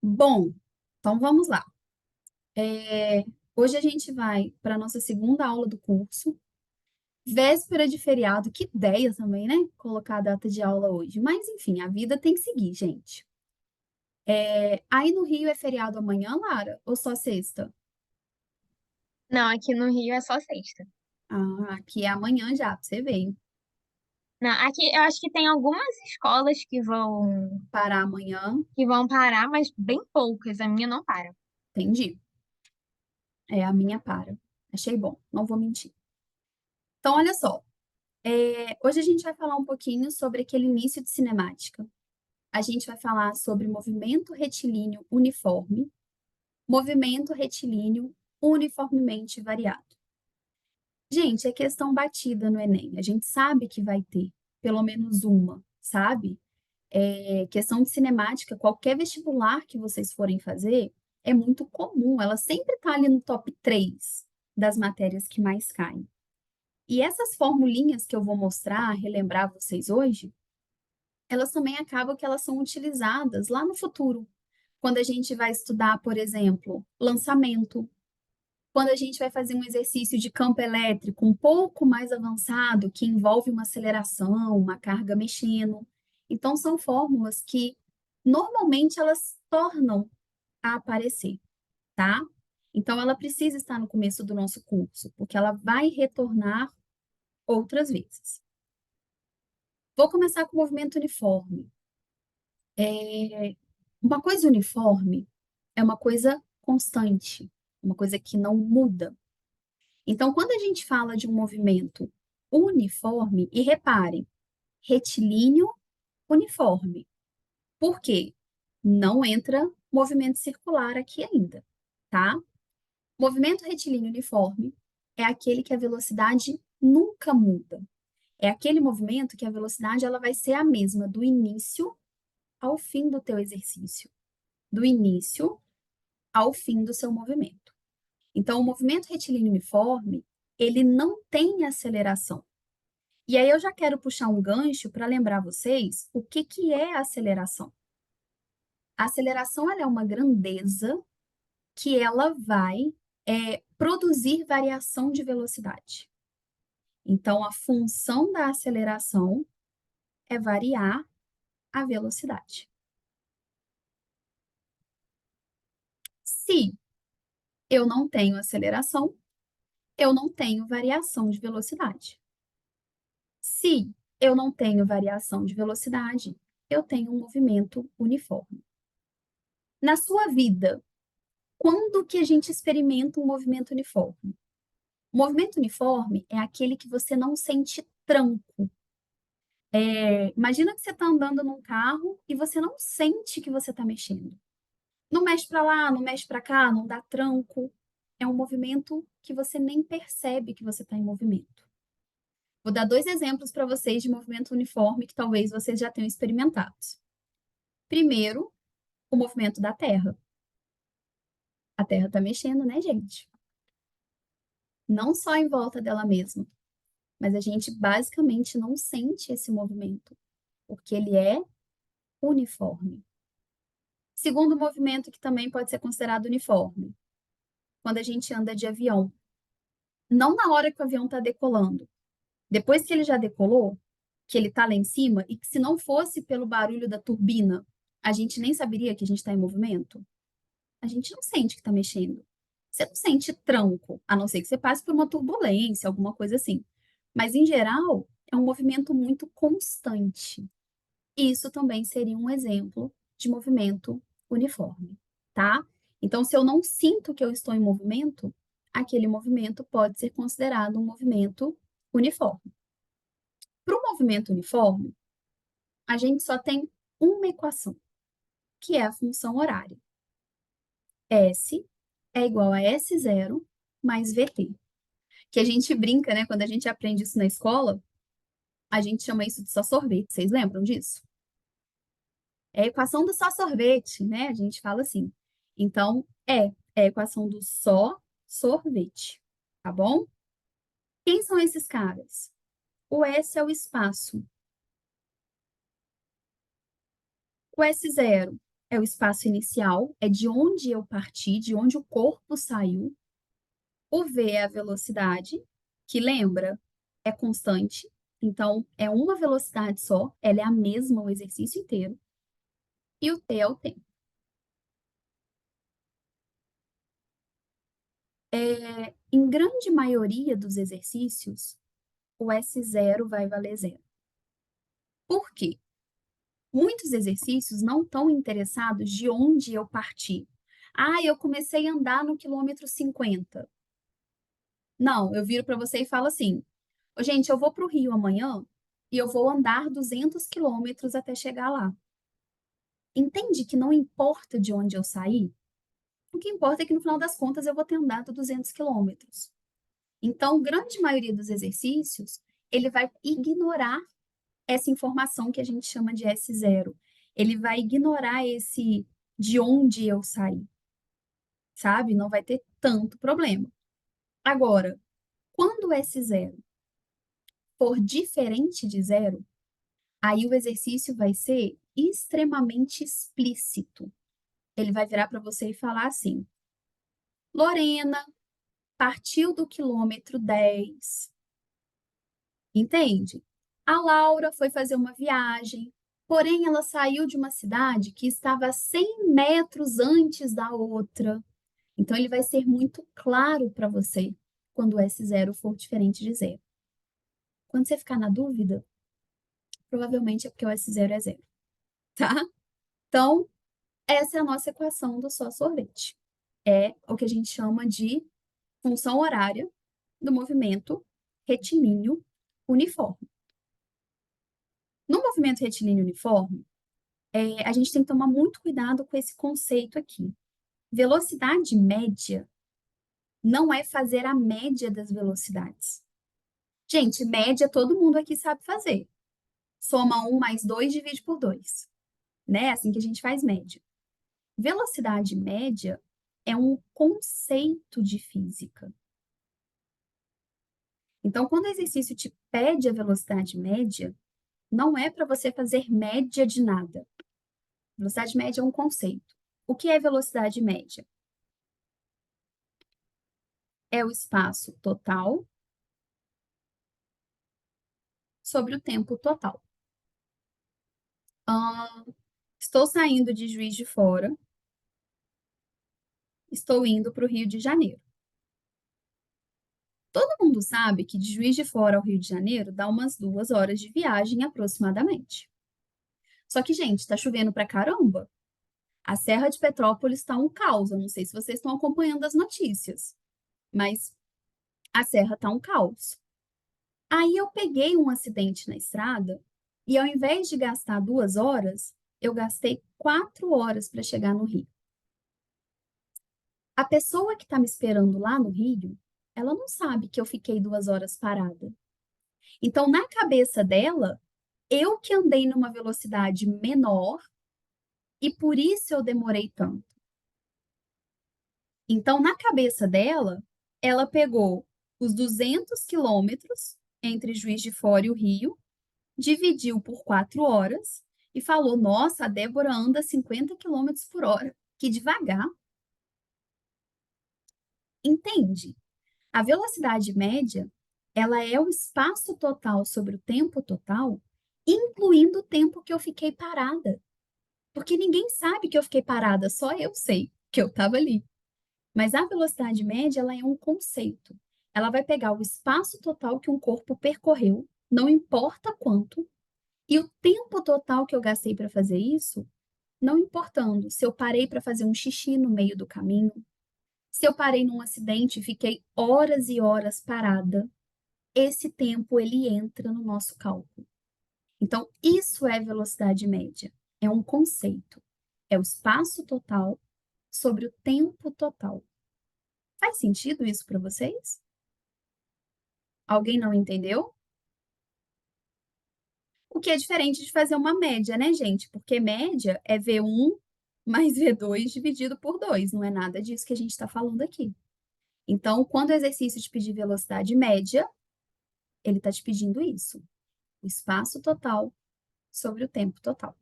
Bom, então vamos lá. É, Hoje a gente vai para a nossa segunda aula do curso, véspera de feriado. Que ideia também, né? Colocar a data de aula hoje. Mas, enfim, a vida tem que seguir, gente. Aí no Rio é feriado amanhã, Lara? Ou só sexta? Não, aqui no Rio é só sexta. Ah, aqui é amanhã já, pra você ver, hein? Não, aqui eu acho que tem algumas escolas Parar amanhã, que vão parar, mas bem poucas. A minha não para. entendi. É, a minha para. Achei bom, não vou mentir. Então, olha só. Hoje a gente vai falar um pouquinho sobre aquele início de cinemática. A gente vai falar sobre movimento retilíneo uniforme, movimento retilíneo uniformemente variado. Gente, é questão batida no Enem. A gente sabe que vai ter pelo menos uma, sabe? Questão de cinemática, qualquer vestibular que vocês forem fazer, é muito comum. Ela sempre está ali no top 3 das matérias que mais caem. E essas formulinhas que eu vou mostrar, relembrar vocês hoje, elas também acabam que elas são utilizadas lá no futuro. Quando a gente vai estudar, por exemplo, lançamento, quando a gente vai fazer um exercício de campo elétrico um pouco mais avançado, que envolve uma aceleração, uma carga mexendo. Então, são fórmulas que normalmente elas tornam a aparecer, tá? Então, ela precisa estar no começo do nosso curso, porque ela vai retornar outras vezes. Vou começar com o movimento uniforme. Uma coisa uniforme é uma coisa constante, uma coisa que não muda. Então, quando a gente fala de um movimento uniforme, e reparem, retilíneo uniforme. Por quê? Não entra movimento circular aqui ainda, tá? Movimento retilíneo uniforme é aquele que a velocidade nunca muda. É aquele movimento que a velocidade ela vai ser a mesma do início ao fim do teu exercício, do início ao fim do seu movimento. Então, o movimento retilíneo uniforme, ele não tem aceleração. E aí eu já quero puxar um gancho para lembrar vocês o que que é a aceleração. A aceleração ela é uma grandeza que ela vai produzir variação de velocidade. Então, a função da aceleração é variar a velocidade. Se eu não tenho aceleração, eu não tenho variação de velocidade. Se eu não tenho variação de velocidade, eu tenho um movimento uniforme. Na sua vida, quando que a gente experimenta um movimento uniforme? O movimento uniforme é aquele que você não sente tranco. Imagina que você está andando num carro e você não sente que você está mexendo. Não mexe para lá, não mexe para cá, não dá tranco. É um movimento que você nem percebe que você está em movimento. Vou dar dois exemplos para vocês de movimento uniforme que talvez vocês já tenham experimentado. Primeiro, o movimento da Terra. A Terra está mexendo, né, gente? Não só em volta dela mesma, mas a gente basicamente não sente esse movimento, porque ele é uniforme. Segundo movimento que também pode ser considerado uniforme, quando a gente anda de avião. Não na hora que o avião está decolando. Depois que ele já decolou, que ele está lá em cima, e que se não fosse pelo barulho da turbina, a gente nem saberia que a gente está em movimento. A gente não sente que está mexendo. Você não sente tranco, a não ser que você passe por uma turbulência, alguma coisa assim. Mas, em geral, é um movimento muito constante. Isso também seria um exemplo de movimento uniforme, tá? Então, se eu não sinto que eu estou em movimento, aquele movimento pode ser considerado um movimento uniforme. Para o movimento uniforme, a gente só tem uma equação, que é a função horária. S é igual a S0 mais VT. Que a gente brinca, né? Quando a gente aprende isso na escola, a gente chama isso de só sorvete. Vocês lembram disso? É a equação do só sorvete, né? A gente fala assim. Então, é a equação do só sorvete, tá bom? Quem são esses caras? O S é o espaço. O S0 é o espaço inicial, é de onde eu parti, de onde o corpo saiu. O V é a velocidade, que lembra, é constante. Então, é uma velocidade só, ela é a mesma o exercício inteiro. E o T é o tempo. Em grande maioria dos exercícios, o S0 vai valer zero. Por quê? Muitos exercícios não estão interessados de onde eu parti. Ah, eu comecei a andar no quilômetro 50. Não, eu viro para você e falo assim: "Ô, gente, eu vou para o Rio amanhã e eu vou andar 200 quilômetros até chegar lá." Entende que não importa de onde eu saí? O que importa é que no final das contas eu vou ter andado 200 quilômetros. Então, grande maioria dos exercícios, ele vai ignorar essa informação que a gente chama de S0. Ele vai ignorar esse de onde eu saí, sabe? Não vai ter tanto problema. Agora, quando o S0 for diferente de zero, aí o exercício vai ser extremamente explícito. Ele vai virar para você e falar assim: Lorena partiu do quilômetro 10. Entende? A Laura foi fazer uma viagem, porém ela saiu de uma cidade que estava a 100 metros antes da outra. Então, ele vai ser muito claro para você quando o S0 for diferente de zero. Quando você ficar na dúvida, provavelmente é porque o S0 é zero, tá? Então, essa é a nossa equação do só sorvete. É o que a gente chama de função horária do movimento retilíneo uniforme. No movimento retilíneo uniforme, a gente tem que tomar muito cuidado com esse conceito aqui. Velocidade média não é fazer a média das velocidades. Gente, média todo mundo aqui sabe fazer. Soma 1 mais 2, divide por 2. Né? É assim que a gente faz média. Velocidade média é um conceito de física. Então, quando o exercício te pede a velocidade média, não é para você fazer média de nada. Velocidade média é um conceito. O que é velocidade média? É o espaço total sobre o tempo total. Estou saindo de Juiz de Fora, estou indo para o Rio de Janeiro. Todo mundo sabe que de Juiz de Fora ao Rio de Janeiro dá umas 2 horas de viagem aproximadamente. Só que, gente, está chovendo pra caramba. A Serra de Petrópolis está um caos. Eu não sei se vocês estão acompanhando as notícias, mas a serra está um caos. Aí eu peguei um acidente na estrada e, ao invés de gastar 2 horas, eu gastei 4 horas para chegar no Rio. A pessoa que está me esperando lá no Rio, ela não sabe que eu fiquei 2 horas parada. Então, na cabeça dela, eu que andei numa velocidade menor e por isso eu demorei tanto. Então, na cabeça dela, ela pegou os 200 quilômetros entre Juiz de Fora e o Rio, dividiu por 4 horas e falou: Nossa, a Débora anda 50 quilômetros por hora. Que devagar. Entende? A velocidade média, ela é o espaço total sobre o tempo total, incluindo o tempo que eu fiquei parada. Porque ninguém sabe que eu fiquei parada, só eu sei que eu estava ali. Mas a velocidade média, ela é um conceito. Ela vai pegar o espaço total que um corpo percorreu, não importa quanto, e o tempo total que eu gastei para fazer isso, não importando se eu parei para fazer um xixi no meio do caminho, se eu parei num acidente e fiquei horas e horas parada, esse tempo ele entra no nosso cálculo. Então, isso é velocidade média. É um conceito. É o espaço total sobre o tempo total. Faz sentido isso para vocês? Alguém não entendeu? O que é diferente de fazer uma média, né, gente? Porque média é V1 mais V2 dividido por 2. Não é nada disso que a gente está falando aqui. Então, quando o exercício te pedir velocidade média, ele está te pedindo isso: o espaço total sobre o tempo total.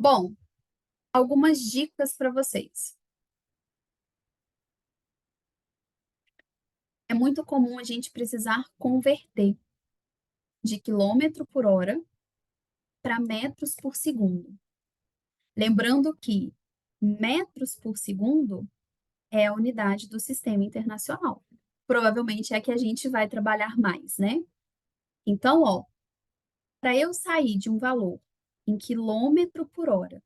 Bom, algumas dicas para vocês. É muito comum a gente precisar converter de quilômetro por hora para metros por segundo. Lembrando que metros por segundo é a unidade do sistema internacional. Provavelmente é a que a gente vai trabalhar mais, né? Então, ó, para eu sair de um valor em quilômetro por hora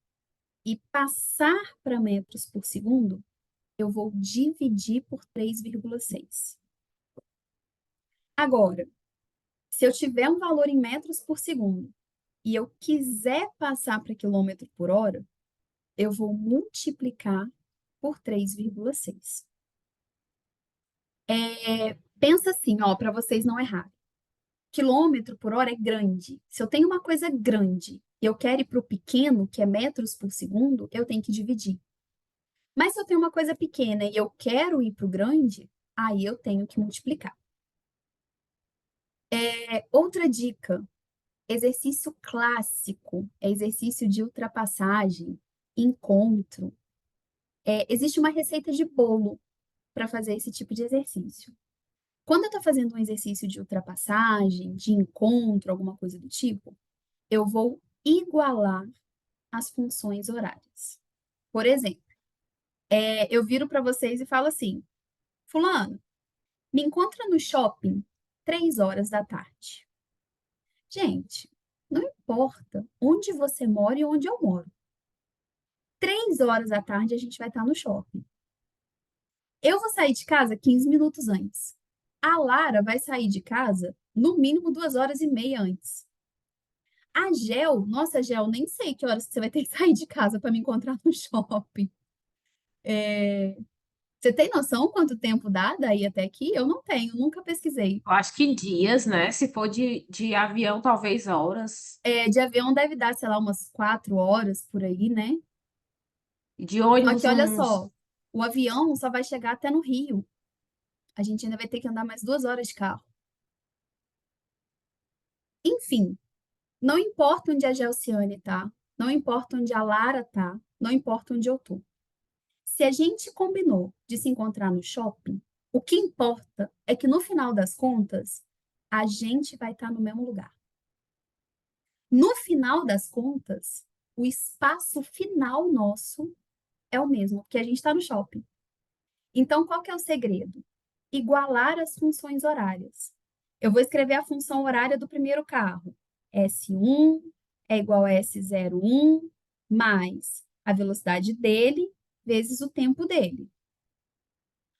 e passar para metros por segundo, eu vou dividir por 3,6. Agora, se eu tiver um valor em metros por segundo e eu quiser passar para quilômetro por hora, eu vou multiplicar por 3,6. Pensa assim, ó, para vocês não errarem. Quilômetro por hora é grande. Se eu tenho uma coisa grande e eu quero ir para o pequeno, que é metros por segundo, eu tenho que dividir. Mas se eu tenho uma coisa pequena e eu quero ir para o grande, aí eu tenho que multiplicar. Outra dica, exercício clássico, é exercício de ultrapassagem, encontro. Existe uma receita de bolo para fazer esse tipo de exercício. Quando eu estou fazendo um exercício de ultrapassagem, de encontro, alguma coisa do tipo, eu vou igualar as funções horárias. Por exemplo, eu viro para vocês e falo assim: Fulano, me encontra no shopping 3 horas da tarde. Gente, não importa onde você mora e onde eu moro. 3 horas da tarde a gente vai estar no shopping. Eu vou sair de casa 15 minutos antes. A Lara vai sair de casa no mínimo 2 horas e meia antes. A Gel, nossa, Gel, nem sei que horas você vai ter que sair de casa para me encontrar no shopping. Você tem noção quanto tempo dá daí até aqui? Eu não tenho, nunca pesquisei. Eu acho que dias, né? Se for de avião, talvez horas. De avião deve dar, sei lá, umas 4 horas por aí, né? De Só que ônibus, olha uns. só, o avião só vai chegar até no Rio. A gente ainda vai ter que andar mais 2 horas de carro. Enfim, não importa onde a Gelciane tá, não importa onde a Lara tá, não importa onde eu tô. Se a gente combinou de se encontrar no shopping, o que importa é que no final das contas, a gente vai estar no mesmo lugar. No final das contas, o espaço final nosso é o mesmo, porque a gente está no shopping. Então, qual que é o segredo? Igualar as funções horárias. Eu vou escrever a função horária do primeiro carro. S1 é igual a S01 mais a velocidade dele vezes o tempo dele.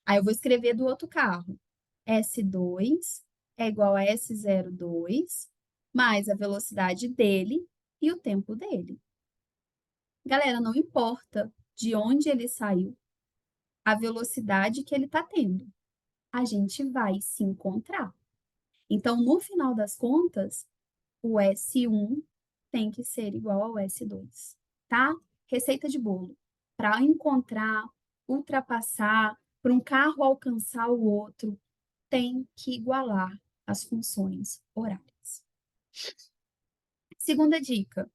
Aí eu vou escrever do outro carro. S2 é igual a S02 mais a velocidade dele e o tempo dele. Galera, não importa de onde ele saiu, a velocidade que ele está tendo, a gente vai se encontrar. Então, no final das contas, o S1 tem que ser igual ao S2, tá? Receita de bolo. Para encontrar, ultrapassar, para um carro alcançar o outro, tem que igualar as funções horárias. Segunda dica,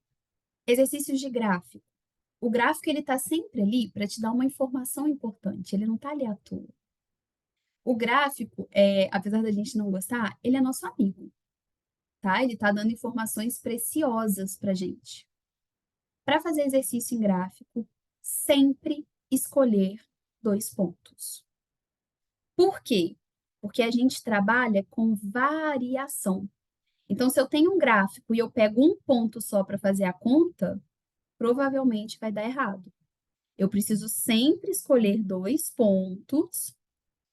exercícios de gráfico. O gráfico ele está sempre ali para te dar uma informação importante, ele não está ali à toa. O gráfico, apesar da gente não gostar, ele é nosso amigo, tá? Ele está dando informações preciosas para gente. Para fazer exercício em gráfico, sempre escolher 2 pontos. Por quê? Porque a gente trabalha com variação. Então, se eu tenho um gráfico e eu pego um ponto só para fazer a conta, provavelmente vai dar errado. Eu preciso sempre escolher 2 pontos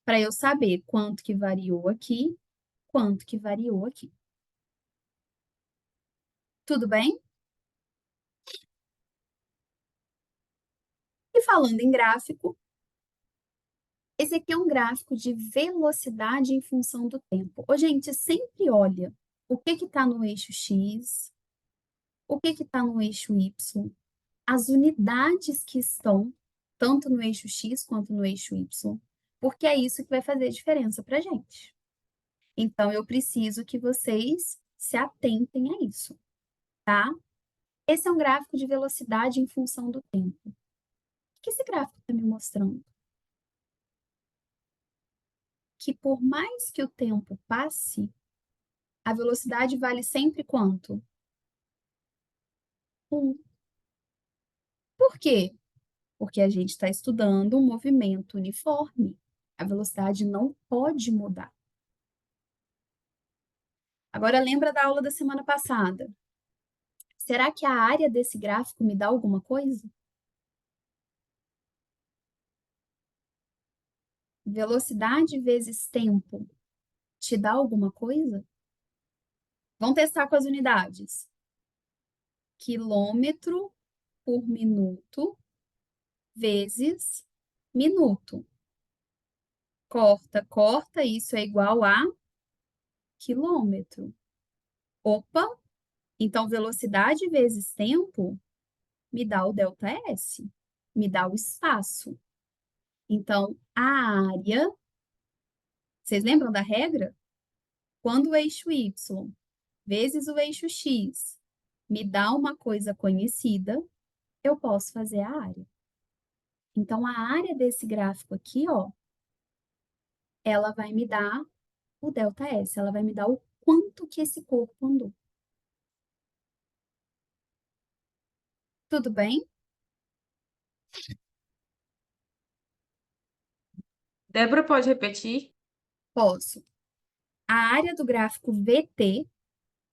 para eu saber quanto que variou aqui, quanto que variou aqui. Tudo bem? E falando em gráfico, esse aqui é um gráfico de velocidade em função do tempo. Ô, gente, sempre olha o que está no eixo X, o que está no eixo Y, as unidades que estão tanto no eixo X quanto no eixo Y, porque é isso que vai fazer diferença para a gente. Então, eu preciso que vocês se atentem a isso, tá? Esse é um gráfico de velocidade em função do tempo. O que esse gráfico está me mostrando? Que por mais que o tempo passe, a velocidade vale sempre quanto? 1. Por quê? Porque a gente está estudando um movimento uniforme. A velocidade não pode mudar. Agora, lembra da aula da semana passada? Será que a área desse gráfico me dá alguma coisa? Velocidade vezes tempo te dá alguma coisa? Vamos testar com as unidades. Quilômetro por minuto vezes minuto. Corta, corta, isso é igual a quilômetro. Opa, então velocidade vezes tempo me dá o ΔS, me dá o espaço. Então, a área, vocês lembram da regra? Quando o eixo Y vezes o eixo X me dá uma coisa conhecida, eu posso fazer a área. Então, a área desse gráfico aqui, ó, ela vai me dar o ΔS, ela vai me dar o quanto que esse corpo andou. Tudo bem? Débora, pode repetir? Posso. A área do gráfico VT,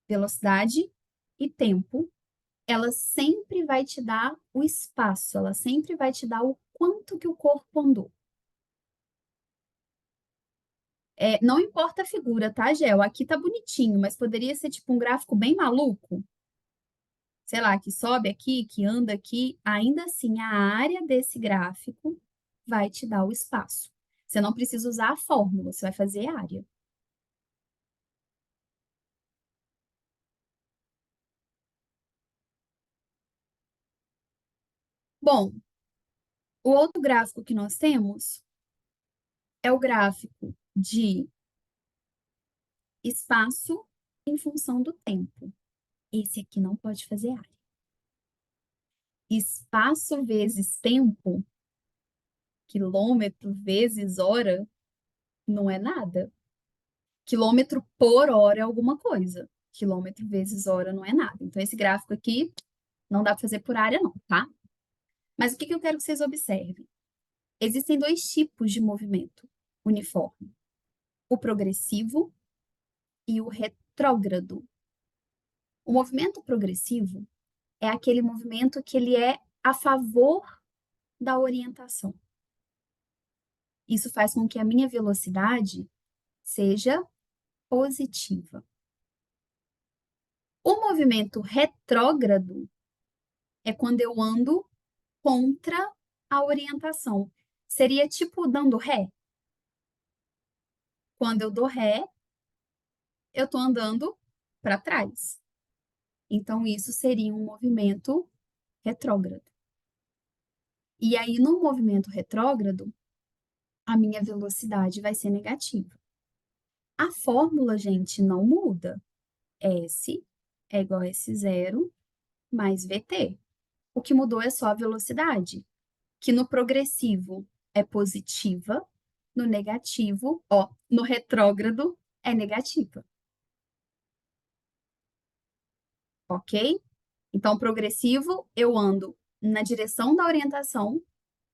velocidade e tempo, ela sempre vai te dar o espaço, ela sempre vai te dar o quanto que o corpo andou. Não importa a figura, tá, Gel? Aqui tá bonitinho, mas poderia ser tipo um gráfico bem maluco. Sei lá, que sobe aqui, que anda aqui. Ainda assim, a área desse gráfico vai te dar o espaço. Você não precisa usar a fórmula, você vai fazer área. Bom, o outro gráfico que nós temos é o gráfico de espaço em função do tempo. Esse aqui não pode fazer área. Espaço vezes tempo, quilômetro vezes hora, não é nada. Quilômetro por hora é alguma coisa. Quilômetro vezes hora não é nada. Então, esse gráfico aqui não dá para fazer por área, não, tá? Mas o que eu quero que vocês observem? Existem dois tipos de movimento uniforme: o progressivo e o retrógrado. O movimento progressivo é aquele movimento que ele é a favor da orientação. Isso faz com que a minha velocidade seja positiva. O movimento retrógrado é quando eu ando contra a orientação. Seria tipo dando ré. Quando eu dou ré, eu estou andando para trás. Então, isso seria um movimento retrógrado. E aí, no movimento retrógrado, a minha velocidade vai ser negativa. A fórmula, gente, não muda. S é igual a S0 mais VT. O que mudou é só a velocidade, que no progressivo é positiva, no negativo, ó, no retrógrado é negativa. Ok? Então, progressivo, eu ando na direção da orientação,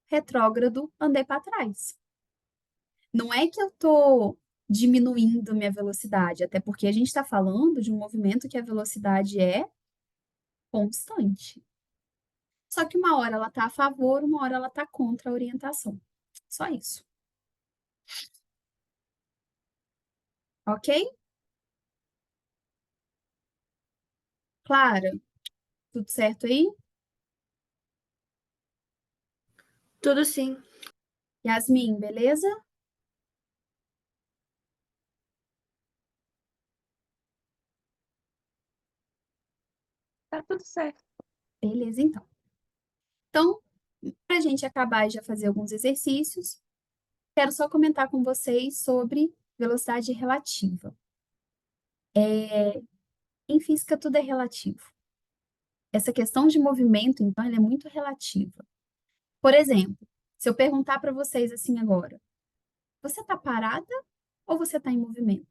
retrógrado, andei para trás. Não é que eu estou diminuindo minha velocidade, até porque a gente está falando de um movimento que a velocidade é constante. Só que uma hora ela está a favor, uma hora ela está contra a orientação. Só isso. Ok? Clara, tudo certo aí? Tudo sim. Yasmin, beleza? Tá tudo certo. Beleza, então. Então, para a gente acabar e já fazer alguns exercícios, quero só comentar com vocês sobre velocidade relativa. Em física, tudo é relativo. Essa questão de movimento, então, ela é muito relativa. Por exemplo, se eu perguntar para vocês assim agora, você está parada ou você está em movimento?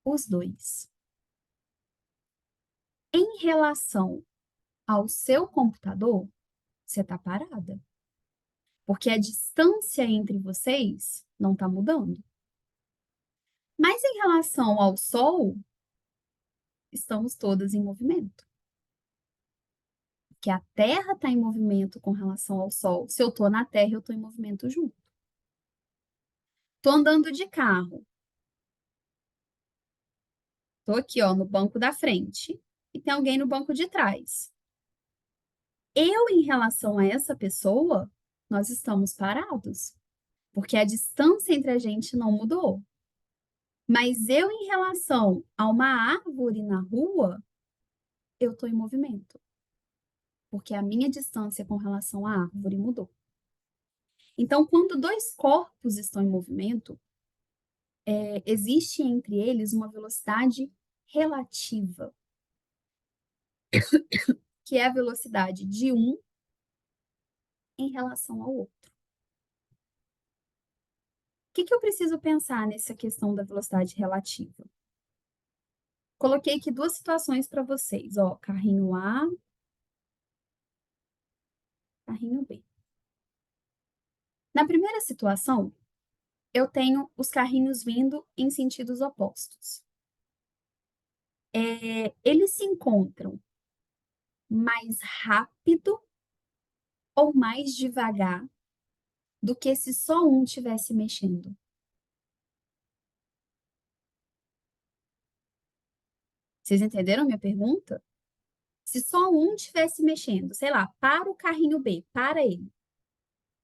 Os dois. Em relação ao seu computador, você está parada. Porque a distância entre vocês não está mudando. Mas em relação ao Sol, estamos todas em movimento. Porque a Terra está em movimento com relação ao Sol. Se eu estou na Terra, eu estou em movimento junto. Estou andando de carro. Estou aqui, ó, no banco da frente. E tem alguém no banco de trás. Eu, em relação a essa pessoa, nós estamos parados. Porque a distância entre a gente não mudou. Mas eu, em relação a uma árvore na rua, eu estou em movimento. Porque a minha distância com relação à árvore mudou. Então, quando dois corpos estão em movimento, existe entre eles uma velocidade relativa, que é a velocidade de um em relação ao outro. O que eu preciso pensar nessa questão da velocidade relativa? Coloquei aqui duas situações para vocês, ó, carrinho A, carrinho B. Na primeira situação, eu tenho os carrinhos vindo em sentidos opostos. Eles se encontram mais rápido ou mais devagar do que se só um estivesse mexendo? Vocês entenderam a minha pergunta? Se só um estivesse mexendo, sei lá, para o carrinho B, para ele.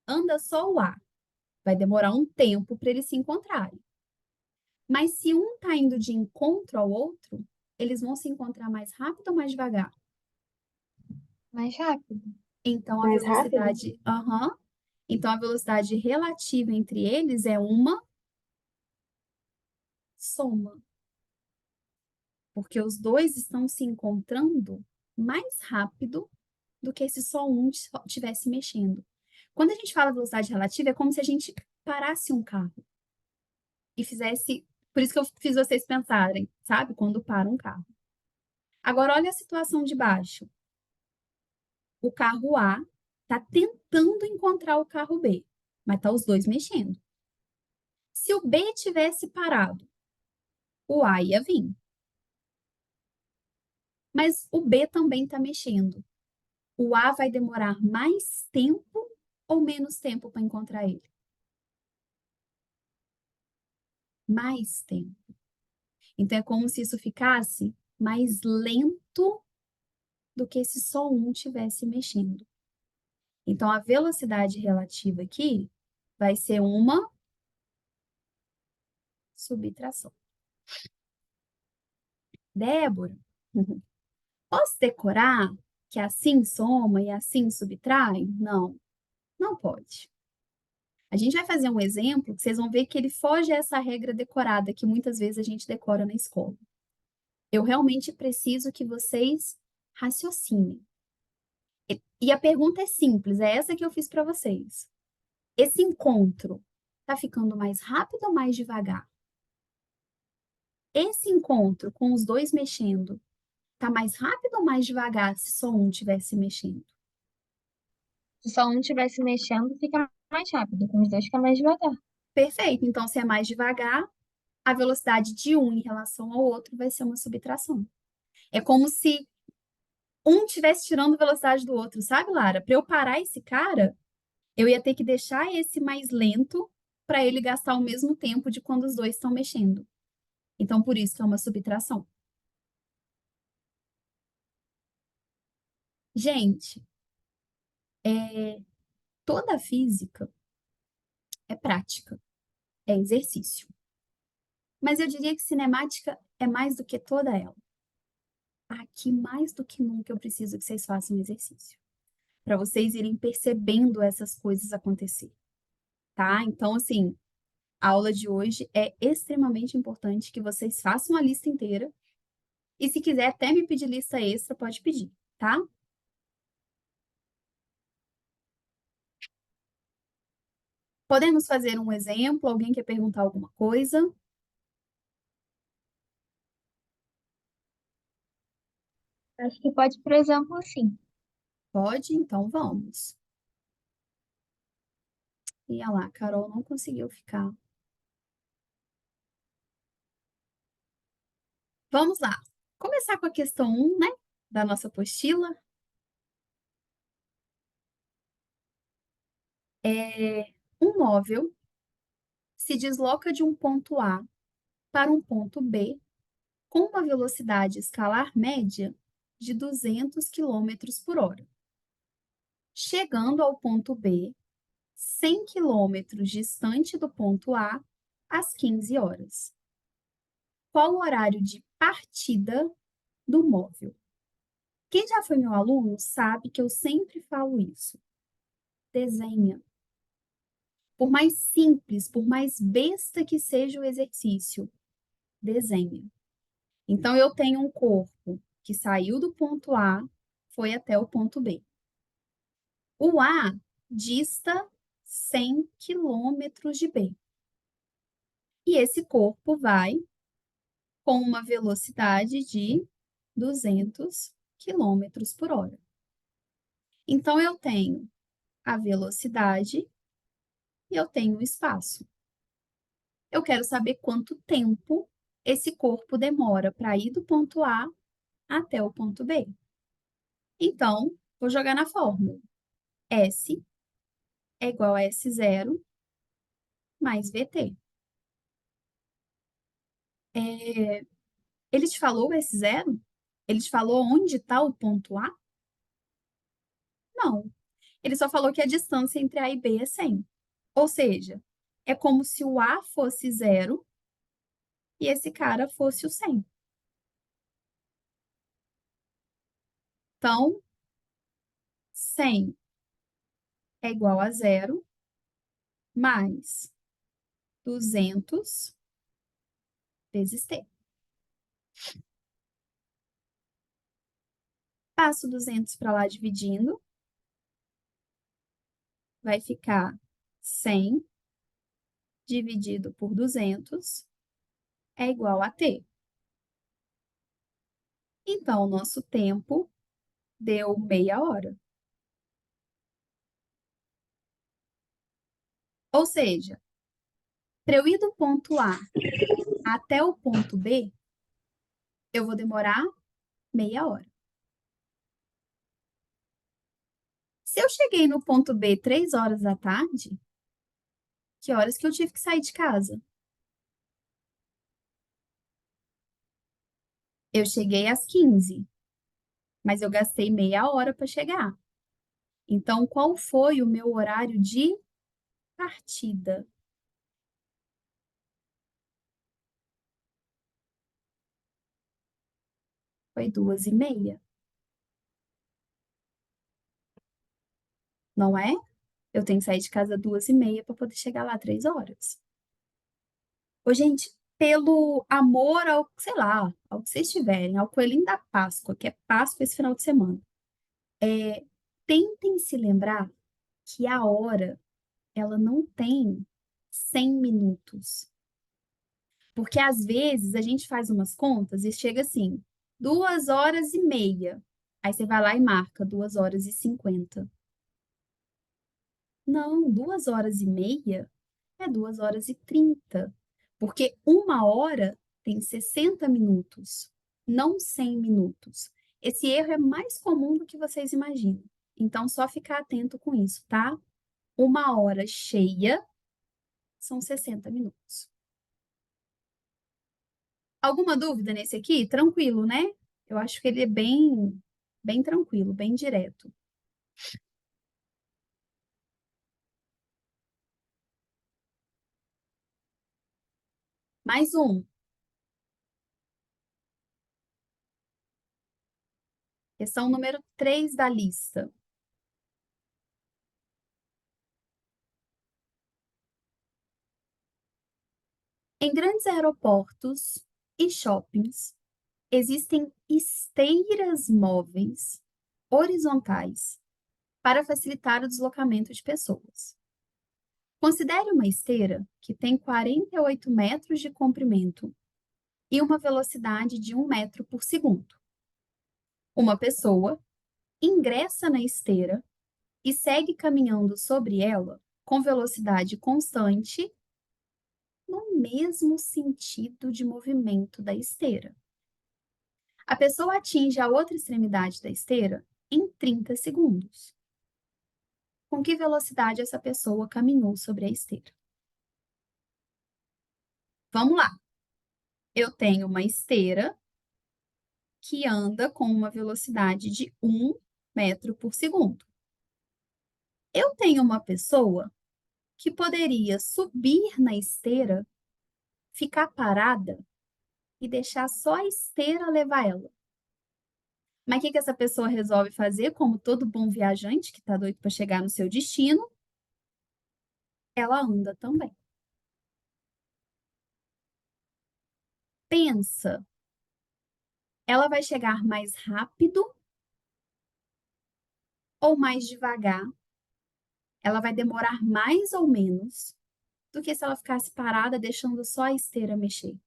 Anda só o A. Vai demorar um tempo para eles se encontrarem. Mas se um está indo de encontro ao outro, eles vão se encontrar mais rápido ou mais devagar? Mais rápido. Então a Mais rápido? velocidade, Então a velocidade relativa entre eles é uma soma. Porque os dois estão se encontrando mais rápido do que se só um estivesse mexendo. Quando a gente fala velocidade relativa, é como se a gente parasse um carro e fizesse. Por isso que eu fiz vocês pensarem, sabe? Quando para um carro. Agora, olha a situação de baixo. O carro A está tentando encontrar o carro B, mas tá os dois mexendo. Se o B tivesse parado, o A ia vir. Mas o B também está mexendo. O A vai demorar mais tempo ou menos tempo para encontrar ele? Mais tempo. Então, é como se isso ficasse mais lento do que se só um estivesse mexendo. Então, a velocidade relativa aqui vai ser uma subtração. Débora, posso decorar que assim soma e assim subtrai? Não, não pode. A gente vai fazer um exemplo que vocês vão ver que ele foge a essa regra decorada que muitas vezes a gente decora na escola. Eu realmente preciso que vocês raciocinem. E a pergunta é simples, é essa que eu fiz para vocês. Esse encontro está ficando mais rápido ou mais devagar? Esse encontro com os dois mexendo está mais rápido ou mais devagar se só um estivesse mexendo? Se só um estivesse mexendo, fica mais rápido. Com os dois fica mais devagar. Perfeito. Então, se é mais devagar, a velocidade de um em relação ao outro vai ser uma subtração. É como se um estivesse tirando velocidade do outro, sabe, Lara? Para eu parar esse cara, eu ia ter que deixar esse mais lento para ele gastar o mesmo tempo de quando os dois estão mexendo. Então, por isso que é uma subtração. Gente, toda a física é prática, é exercício. Mas eu diria que cinemática é mais do que toda ela. Aqui, mais do que nunca, eu preciso que vocês façam exercício, para vocês irem percebendo essas coisas acontecer, tá? Então, assim, A aula de hoje é extremamente importante que vocês façam a lista inteira. E se quiser até me pedir lista extra, pode pedir, tá? Podemos fazer um exemplo? Alguém quer perguntar alguma coisa? Acho que pode, por exemplo, sim. Pode? Então vamos. E olha lá, a Carol não conseguiu ficar. Vamos lá. Começar com a questão 1, né? Da nossa apostila. Um móvel se desloca de um ponto A para um ponto B com uma velocidade escalar média de 200 quilômetros por hora. Chegando ao ponto B, 100 quilômetros distante do ponto A, às 15 horas. Qual o horário de partida do móvel? Quem já foi meu aluno sabe que eu sempre falo isso. Desenha. Por mais simples, por mais besta que seja o exercício, desenha. Então, eu tenho um corpo que saiu do ponto A, foi até o ponto B. O A dista 100 quilômetros de B. E esse corpo vai com uma velocidade de 200 quilômetros por hora. Então, eu tenho a velocidade e eu tenho o espaço. Eu quero saber quanto tempo esse corpo demora para ir do ponto A até o ponto B. Então, vou jogar na fórmula. S é igual a S0 mais VT. Ele te falou o S0? Ele te falou onde está o ponto A? Não. Ele só falou que a distância entre A e B é 100. Ou seja, é como se o A fosse 0 e esse cara fosse o 100. Então, 100 é igual a 0 mais 200 vezes T. Passo 200 para lá dividindo, vai ficar 100 dividido por 200 é igual a T. Então, o nosso tempo deu meia hora. Ou seja, para eu ir do ponto A até o ponto B, eu vou demorar meia hora. Se eu cheguei no ponto B 3 horas da tarde, que horas que eu tive que sair de casa? Eu cheguei às 15, mas eu gastei meia hora para chegar. Então, qual foi o meu horário de partida? Foi 2h30, não é? Eu tenho que sair de casa 2h30 para poder chegar lá 3 horas. Ô, gente, pelo amor ao, sei lá, ao que vocês tiverem, ao coelhinho da Páscoa, que é Páscoa esse final de semana, tentem se lembrar que a hora, ela não tem 100 minutos. Porque às vezes a gente faz umas contas e chega assim, 2h30. Aí você vai lá e marca 2h50. Não, 2h30 é 2h30. Porque uma hora tem 60 minutos, não 100 minutos. Esse erro é mais comum do que vocês imaginam. Então, só ficar atento com isso, tá? Uma hora cheia são 60 minutos. Alguma dúvida nesse aqui? Tranquilo, né? Eu acho que ele é bem tranquilo, bem direto. Mais um. Questão número 3 da lista. Em grandes aeroportos e shoppings, existem esteiras móveis horizontais para facilitar o deslocamento de pessoas. Considere uma esteira que tem 48 metros de comprimento e uma velocidade de 1 metro por segundo. Uma pessoa ingressa na esteira e segue caminhando sobre ela com velocidade constante no mesmo sentido de movimento da esteira. A pessoa atinge a outra extremidade da esteira em 30 segundos. Com que velocidade essa pessoa caminhou sobre a esteira? Vamos lá. Eu tenho uma esteira que anda com uma velocidade de 1 metro por segundo. Eu tenho uma pessoa que poderia subir na esteira, ficar parada e deixar só a esteira levar ela. Mas o que essa pessoa resolve fazer, como todo bom viajante que está doido para chegar no seu destino? Ela anda também. Pensa, ela vai chegar mais rápido ou mais devagar? Ela vai demorar mais ou menos do que se ela ficasse parada deixando só a esteira mexer?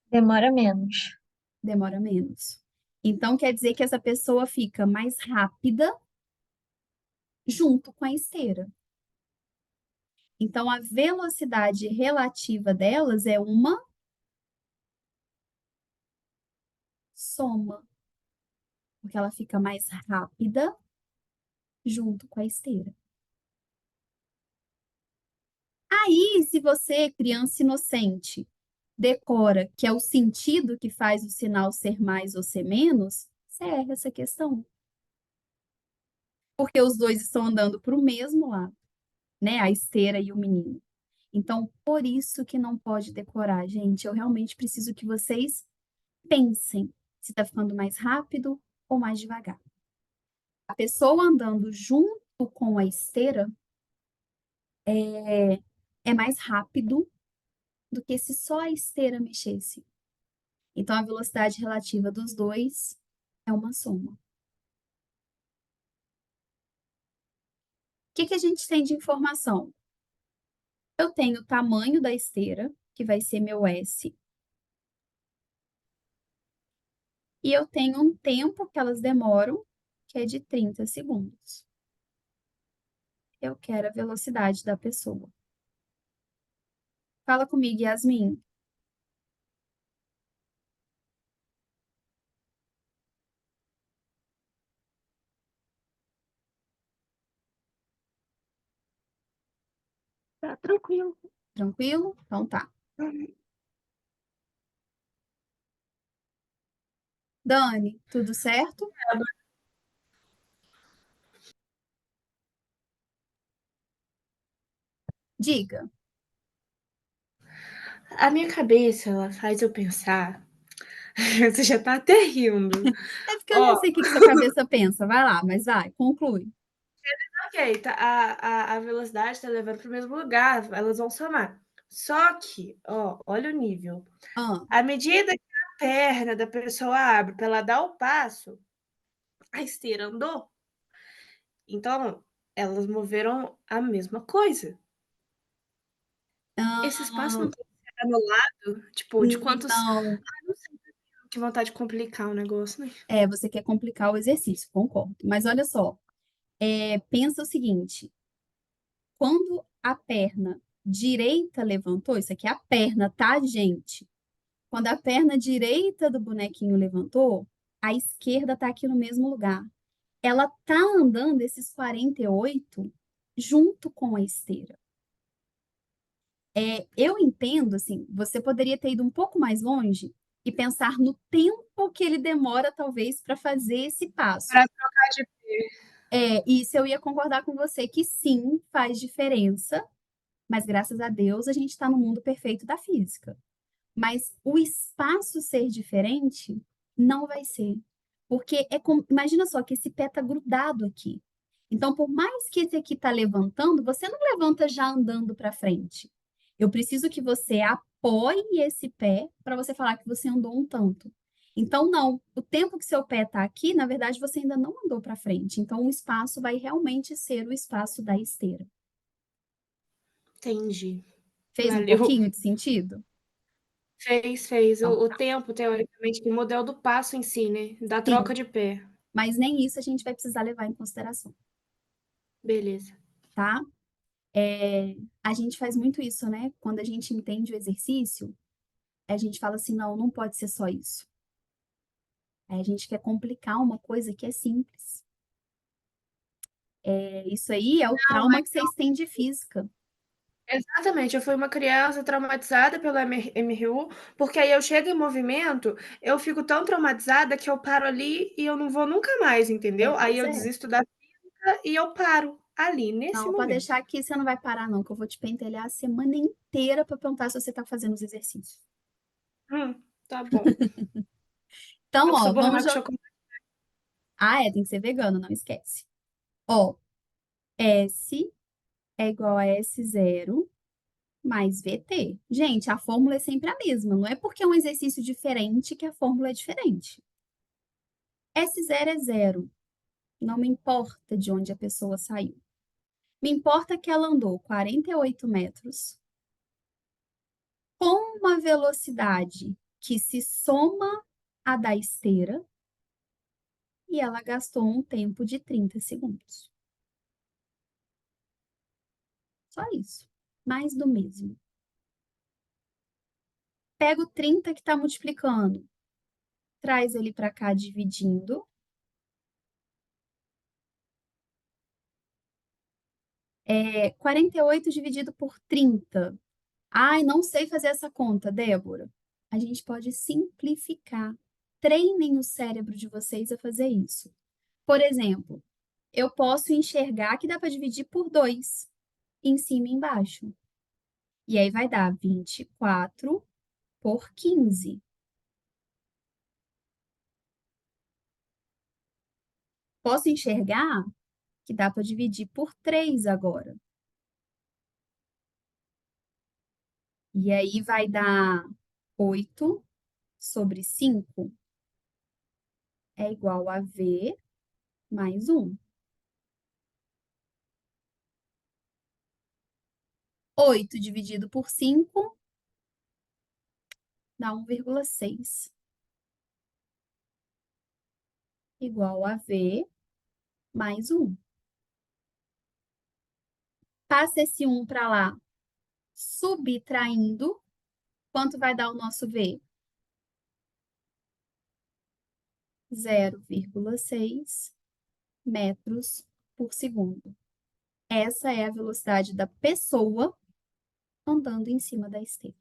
Demora menos. Demora menos. Então quer dizer que essa pessoa fica mais rápida junto com a esteira. Então a velocidade relativa delas é uma soma, porque ela fica mais rápida junto com a esteira. Aí, se você, criança inocente, decora que é o sentido que faz o sinal ser mais ou ser menos, você erra essa questão. Porque os dois estão andando para o mesmo lado, né? A esteira e o menino. Então, por isso que não pode decorar, gente. Eu realmente preciso que vocês pensem se está ficando mais rápido ou mais devagar. A pessoa andando junto com a esteira é mais rápido do que se só a esteira mexesse. Então, a velocidade relativa dos dois é uma soma. O que a gente tem de informação? Eu tenho o tamanho da esteira, que vai ser meu S, e eu tenho um tempo que elas demoram, que é de 30 segundos. Eu quero a velocidade da pessoa. Fala comigo, Yasmin. Tá tranquilo. Tranquilo? Então tá. Dani, tudo certo? Diga. A minha cabeça, ela faz eu pensar. Você já tá até rindo. É porque eu já Ó, sei o que sua cabeça pensa. Vai lá, mas vai, conclui. ok, tá, a velocidade tá levando pro mesmo lugar, elas vão somar. Só que, ó, olha o nível. Ah, À medida que a perna da pessoa abre para ela dar o passo, a esteira andou. Então, elas moveram a mesma coisa. Esse espaço ah, não tem que ser anulado, tipo, de quantos. não. Não sei, que vontade de complicar o negócio, né? É, você quer complicar o exercício, concordo. Mas olha só, pensa o seguinte: quando a perna direita levantou, isso aqui é a perna, tá, gente? Quando a perna direita do bonequinho levantou, a esquerda tá aqui no mesmo lugar. Ela tá andando esses 48 junto com a esteira. Eu entendo, assim, você poderia ter ido um pouco mais longe e pensar no tempo que ele demora, talvez, para fazer esse passo. Para trocar de. Isso eu ia concordar com você que sim, faz diferença, mas graças a Deus a gente está no mundo perfeito da física. Mas o espaço ser diferente não vai ser. Porque imagina só que esse pé está grudado aqui. Então, por mais que esse aqui está levantando, você não levanta já andando para frente. Eu preciso que você apoie esse pé para você falar que você andou um tanto. Então, não, o tempo que seu pé está aqui, na verdade, você ainda não andou para frente. Então, o espaço vai realmente ser o espaço da esteira. Entendi. Fez um Valeu. pouquinho de sentido? Fez. Então, O tá. tempo, teoricamente, o modelo do passo em si, né? Da Sim, troca de pé. mas nem isso a gente vai precisar levar em consideração, Beleza. tá? A gente faz muito isso, né? Quando a gente entende o exercício, a gente fala assim, não, não pode ser só isso. Aí a gente quer complicar uma coisa que é simples. Isso aí é o Não, trauma que vocês têm de física. exatamente. Eu fui uma criança traumatizada pelo MRU, porque aí eu chego em movimento, eu fico tão traumatizada que eu paro ali e eu não vou nunca mais, entendeu? Aí Pois eu é. desisto da física e eu paro ali, nesse Não, pode momento. deixar que você não vai parar, não, que eu vou te pentelhar a semana inteira para perguntar se você está fazendo os exercícios. Tá bom. Então, Eu ó, sou vamos borrar com jogar. chocolate. Ah, tem que ser vegano, não esquece. Ó, S é igual a S0 mais VT. Gente, a fórmula é sempre a mesma. Não é porque é um exercício diferente que a fórmula é diferente. S0 é zero. Não me importa de onde a pessoa saiu. Me importa que ela andou 48 metros com uma velocidade que se soma à da esteira e ela gastou um tempo de 30 segundos. Só isso. Mais do mesmo. Pega o 30 que está multiplicando, traz ele para cá dividindo. 48 dividido por 30. Ai, não sei fazer essa conta, Débora. A gente pode simplificar. Treinem o cérebro de vocês a fazer isso. Por exemplo, eu posso enxergar que dá para dividir por 2, em cima e embaixo. E aí vai dar 24 por 15. Posso enxergar que dá para dividir por 3 agora. E aí vai dar 8 sobre 5 é igual a V mais 1. 8 dividido por 5 dá 1,6, igual a V mais 1. Passa esse 1 para lá, subtraindo, quanto vai dar o nosso V? 0,6 metros por segundo. Essa é a velocidade da pessoa andando em cima da esteira.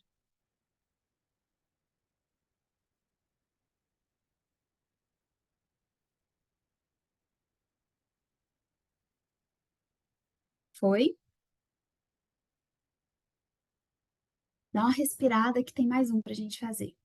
Foi? Dá uma respirada que tem mais um para a gente fazer.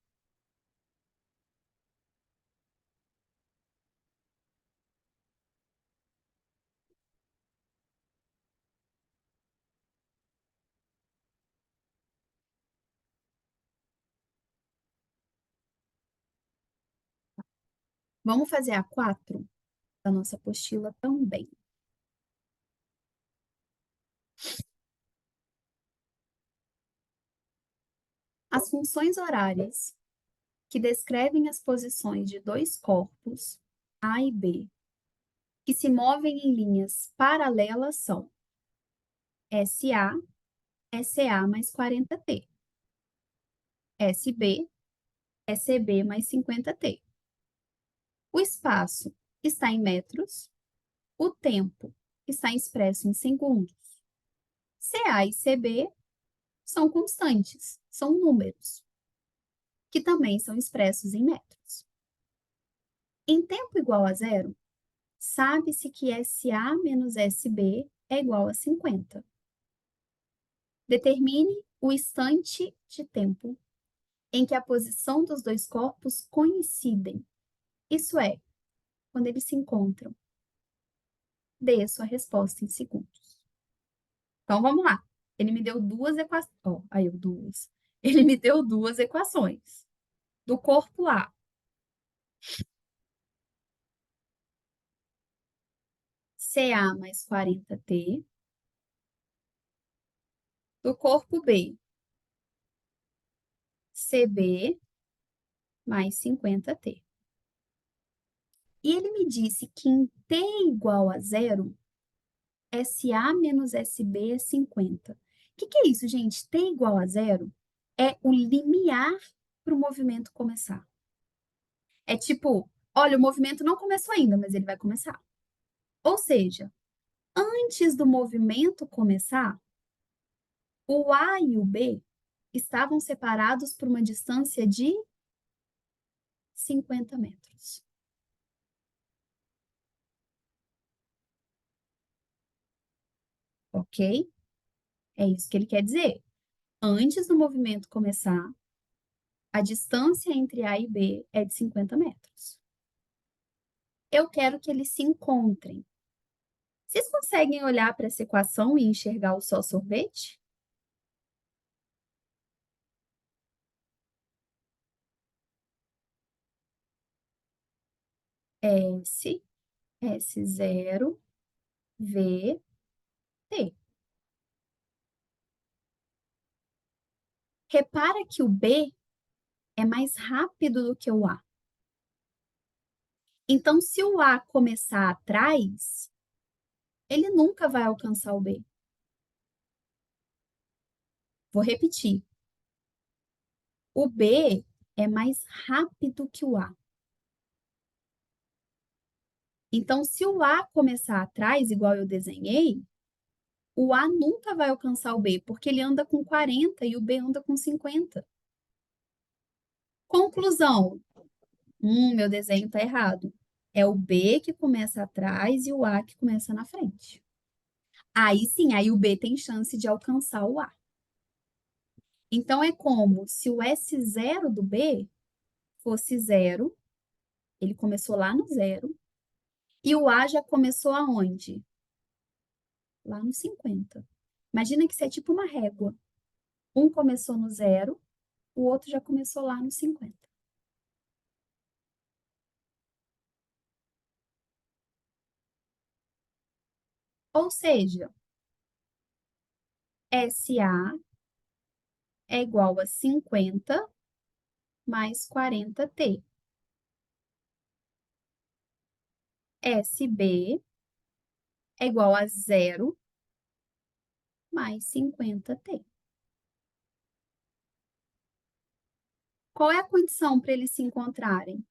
Vamos fazer a 4 da nossa apostila também. As funções horárias que descrevem as posições de dois corpos, A e B, que se movem em linhas paralelas são SA, SA mais 40T, SB, SB mais 50T. O espaço está em metros, o tempo está expresso em segundos. CA e CB são constantes, são números, que também são expressos em metros. Em tempo igual a zero, sabe-se que SA menos SB é igual a 50. Determine o instante de tempo em que a posição dos dois corpos coincidem. Isso é, quando eles se encontram. Dê a sua resposta em segundos. Então, vamos lá. Ele me deu duas equações. Ó, aí eu duas. Ele me deu duas equações. Do corpo A, CA mais 40T. Do corpo B, CB mais 50T. E ele me disse que em T igual a zero, SA menos SB é 50. O que é isso, gente? T igual a zero é o limiar para o movimento começar. É tipo, olha, o movimento não começou ainda, mas ele vai começar. Ou seja, antes do movimento começar, o A e o B estavam separados por uma distância de 50 metros. Ok? É isso que ele quer dizer. Antes do movimento começar, a distância entre A e B é de 50 metros. Eu quero que eles se encontrem. Vocês conseguem olhar para essa equação e enxergar o só sorvete? S, S0, V, T. Repara que o B é mais rápido do que o A. Então, se o A começar atrás, ele nunca vai alcançar o B. Vou repetir. O B é mais rápido que o A. Então, se o A começar atrás, igual eu desenhei, o A nunca vai alcançar o B, porque ele anda com 40 e o B anda com 50. Conclusão. Meu desenho está errado. É o B que começa atrás e o A que começa na frente. Aí sim, aí o B tem chance de alcançar o A. Então, é como se o S0 do B fosse zero, ele começou lá no zero, e o A já começou aonde? Lá no 50. Imagina que isso é tipo uma régua. Um começou no zero, o outro já começou lá no 50. Ou seja, SA é igual a 50 mais 40T. SB é igual a zero mais 50T. Qual é a condição para eles se encontrarem?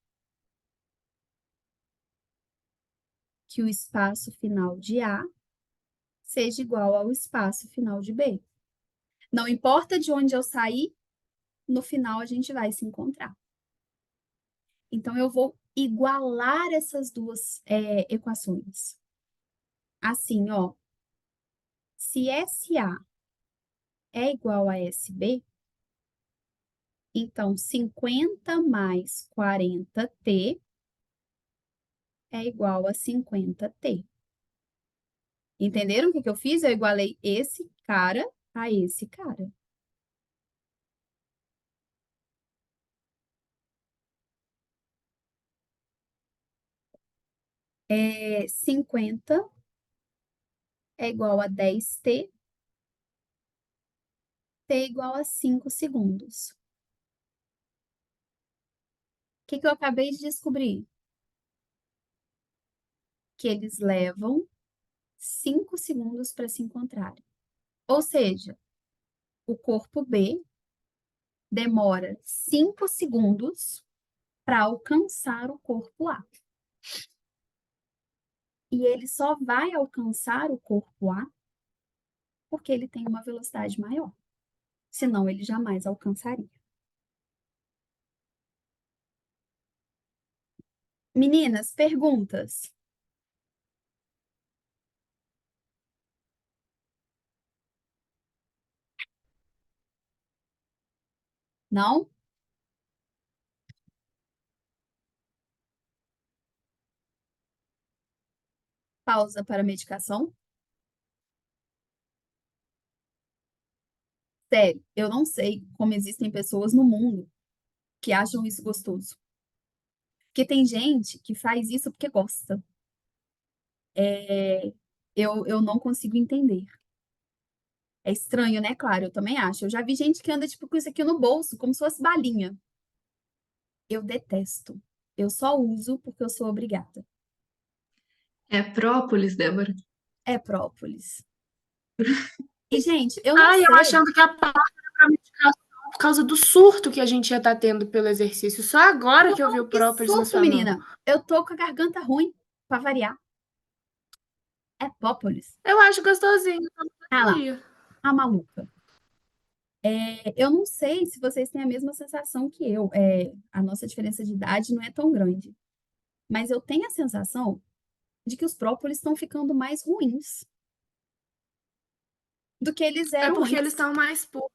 Que o espaço final de A seja igual ao espaço final de B. Não importa de onde eu sair, no final a gente vai se encontrar. Então, eu vou igualar essas duas equações. Assim, ó, se SA é igual a SB, então 50 mais 40T é igual a 50T. Entenderam o que eu fiz? Eu igualei esse cara a esse cara. É 50 é igual a 10T, T é igual a 5 segundos. O que eu acabei de descobrir? Que eles levam 5 segundos para se encontrarem. Ou seja, o corpo B demora 5 segundos para alcançar o corpo A. E ele só vai alcançar o corpo A porque ele tem uma velocidade maior. Senão, ele jamais alcançaria. Meninas, perguntas? Não? Pausa para medicação? Sério, eu não sei como existem pessoas no mundo que acham isso gostoso. Porque tem gente que faz isso porque gosta. É, eu não consigo entender. É estranho, né? Claro, eu também acho. Eu já vi gente que anda, tipo, com isso aqui no bolso, como se fosse balinha. Eu detesto. Eu só uso porque eu sou obrigada. É própolis, Débora. É própolis. E, gente, eu não Ai, eu sei. achando que a pauta era pra medicação por causa do surto que a gente já tá tendo pelo exercício. Só agora que eu vi o Que própolis na surto, sua mão. menina. Eu tô com a garganta ruim, pra variar. É própolis. Eu acho gostosinho. Ah lá, Sabia. a maluca. Eu não sei se vocês têm a mesma sensação que eu. A nossa diferença de idade não é tão grande. Mas eu tenho a sensação de que os própolis estão ficando mais ruins do que eles É eram porque eles antes. estão mais puros.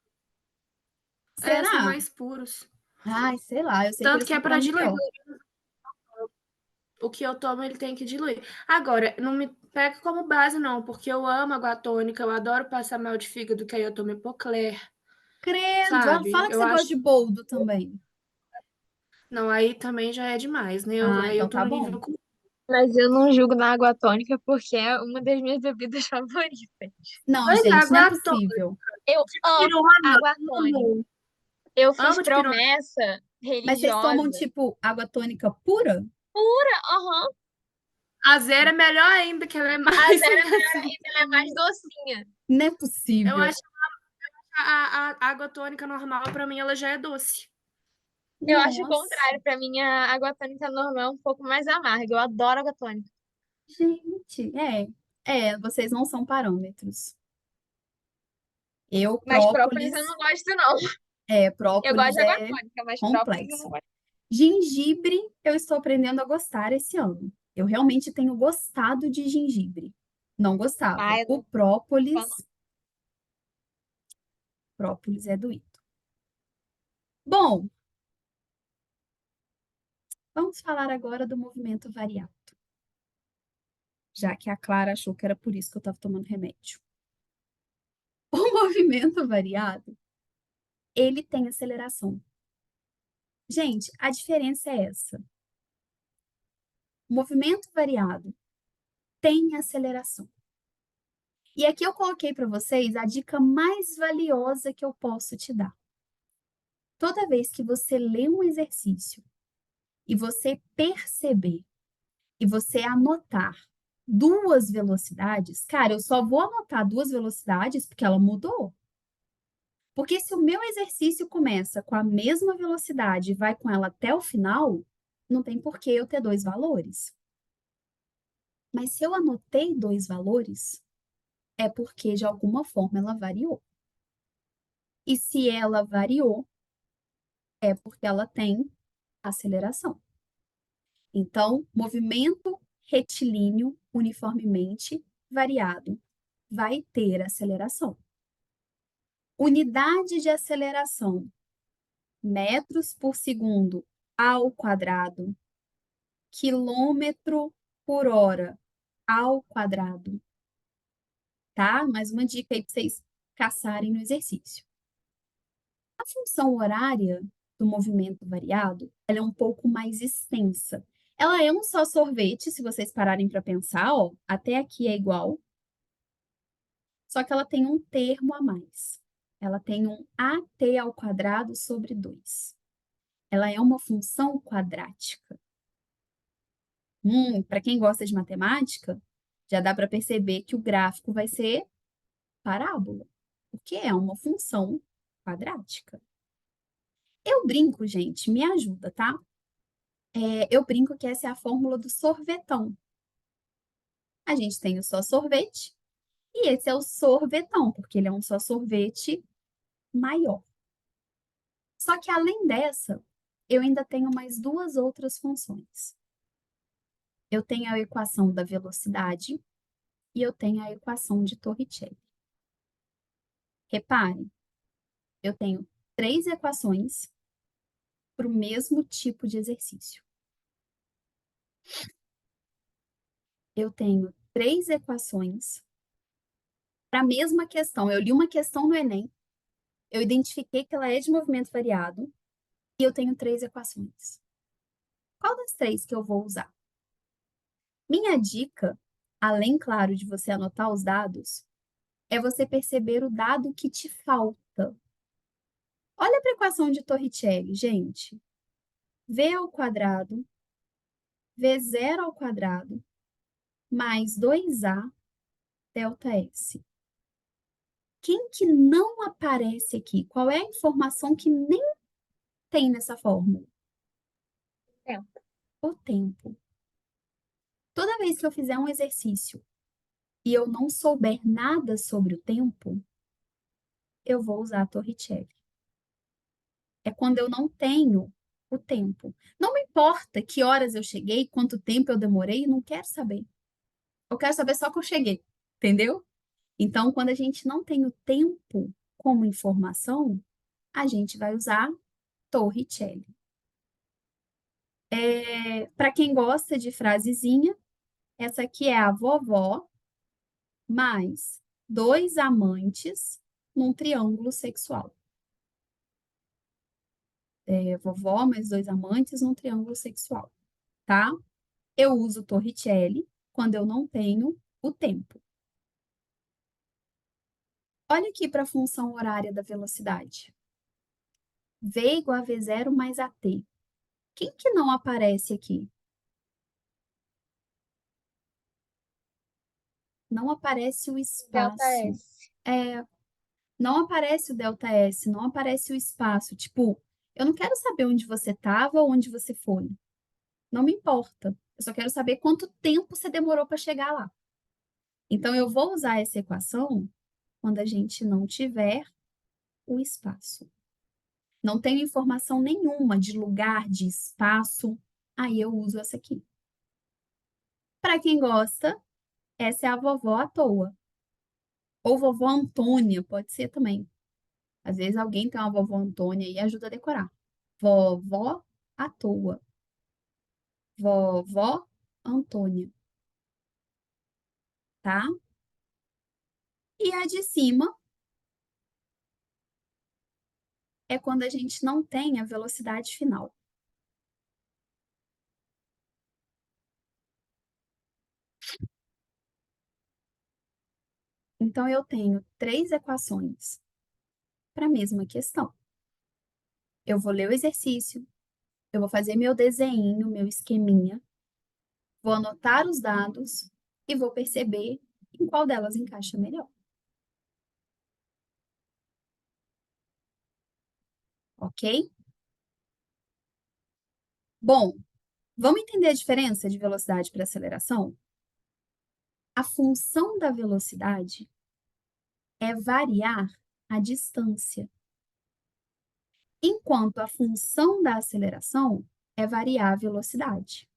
É, são Será? mais puros. Ai, sei lá, eu sei que Tanto eles que é estão pra ficando diluir. pior. O que eu tomo, ele tem que diluir. Agora, não me pega como base, não, porque eu amo água tônica, eu adoro passar mal de fígado, que aí eu tomo Epocler, Credo, ela sabe? fala que Eu você gosta acho. de boldo também. Não, aí também já é demais, né? Ah, Aí eu então tô tá no bom. nível. Mas eu não julgo na água tônica porque é uma das minhas bebidas favoritas. Não, Pois é, gente, não é água tônica. possível. Eu amo Pirona, água tônica. amo. Eu fiz Amo de pirona. promessa Mas vocês tomam, religiosa. tipo, água tônica pura? Aham. A zero é melhor ainda, que ela é A mais zero sem é melhor açúcar. ainda, ela é mais docinha. Não é Eu possível. acho que a água tônica normal, pra mim, ela já é doce. Eu acho o Nossa, contrário. Pra mim, a água tônica normal é um pouco mais amarga. Eu adoro água tônica. gente, vocês não são parâmetros. Mas própolis eu Própolis, não gosto, não. Eu gosto própolis de água é tônica, mas própolis eu não complexo. gosto. Gengibre, eu estou aprendendo a gostar esse ano. Eu realmente tenho gostado de gengibre. Não gostava. Ah, eu O não própolis, gosto, não. própolis é doído. Bom, vamos falar agora do movimento variado, já que a Clara achou que era por isso que eu estava tomando remédio. O movimento variado, ele tem aceleração. Gente, a diferença é essa. O movimento variado tem aceleração. E aqui eu coloquei para vocês a dica mais valiosa que eu posso te dar. Toda vez que você lê um exercício e você perceber e você anotar duas velocidades, cara, eu só vou anotar duas velocidades porque ela mudou. Porque se o meu exercício começa com a mesma velocidade e vai com ela até o final, não tem por que eu ter dois valores. Mas se eu anotei dois valores, é porque de alguma forma ela variou. E se ela variou, é porque ela tem aceleração. Então, movimento retilíneo uniformemente variado vai ter aceleração. Unidade de aceleração, metros por segundo ao quadrado, quilômetro por hora ao quadrado, tá? Mais uma dica aí para vocês caçarem no exercício. A função horária do movimento variado, ela é um pouco mais extensa. Ela é um só sorvete, se vocês pararem para pensar, ó, até aqui é igual, só que ela tem um termo a mais. Ela tem um AT ao quadrado sobre 2. Ela é uma função quadrática. Para quem gosta de matemática, já dá para perceber que o gráfico vai ser parábola, porque é uma função quadrática. Eu brinco, gente, me ajuda, tá? Eu brinco que essa é a fórmula do sorvetão. A gente tem o só sorvete e esse é o sorvetão, porque ele é um só sorvete maior. Só que além dessa, eu ainda tenho mais duas outras funções. Eu tenho a equação da velocidade e eu tenho a equação de Torricelli. Repare, eu tenho três equações para o mesmo tipo de exercício. Eu tenho três equações para a mesma questão. Eu li uma questão no Enem Eu identifiquei que ela é de movimento variado e eu tenho 3 equações. Qual das 3 que eu vou usar? Minha dica, além, claro, de você anotar os dados, é você perceber o dado que te falta. Olha para a equação de Torricelli, gente. V ao quadrado, V0 ao quadrado, mais 2A delta S. Quem que não aparece aqui? Qual é a informação que nem tem nessa fórmula? Tempo. O tempo. Toda vez que eu fizer um exercício e eu não souber nada sobre o tempo, eu vou usar a Torricelli. É quando eu não tenho o tempo. Não me importa que horas eu cheguei, quanto tempo eu demorei, não quero saber. Eu quero saber só que eu cheguei, entendeu? Então, quando a gente não tem o tempo como informação, a gente vai usar Torricelli. Para quem gosta de frasezinha, essa aqui é a vovó mais 2 amantes num triângulo sexual. Vovó mais 2 amantes num triângulo sexual, tá? Eu uso Torricelli quando eu não tenho o tempo. Olha aqui para a função horária da velocidade. V igual a V0 mais AT. Quem que não aparece aqui? Não aparece o Delta espaço. S. Não aparece o delta S, não aparece o espaço. Tipo, eu não quero saber onde você estava ou onde você foi. Não me importa. Eu só quero saber quanto tempo você demorou para chegar lá. Então, eu vou usar essa equação quando a gente não tiver o espaço. Não tenho informação nenhuma de lugar, de espaço, aí eu uso essa aqui. Para quem gosta, essa é a vovó à toa. Ou vovó Antônia, pode ser também. Às vezes alguém tem uma vovó Antônia e ajuda a decorar. Vovó à toa. Vovó Antônia, tá? E a de cima é quando a gente não tem a velocidade final. Então, eu tenho 3 equações para a mesma questão. Eu vou ler o exercício, eu vou fazer meu desenho, meu esqueminha, vou anotar os dados e vou perceber em qual delas encaixa melhor. Ok? Bom, vamos entender a diferença de velocidade para aceleração? A função da velocidade é variar a distância, enquanto a função da aceleração é variar a velocidade.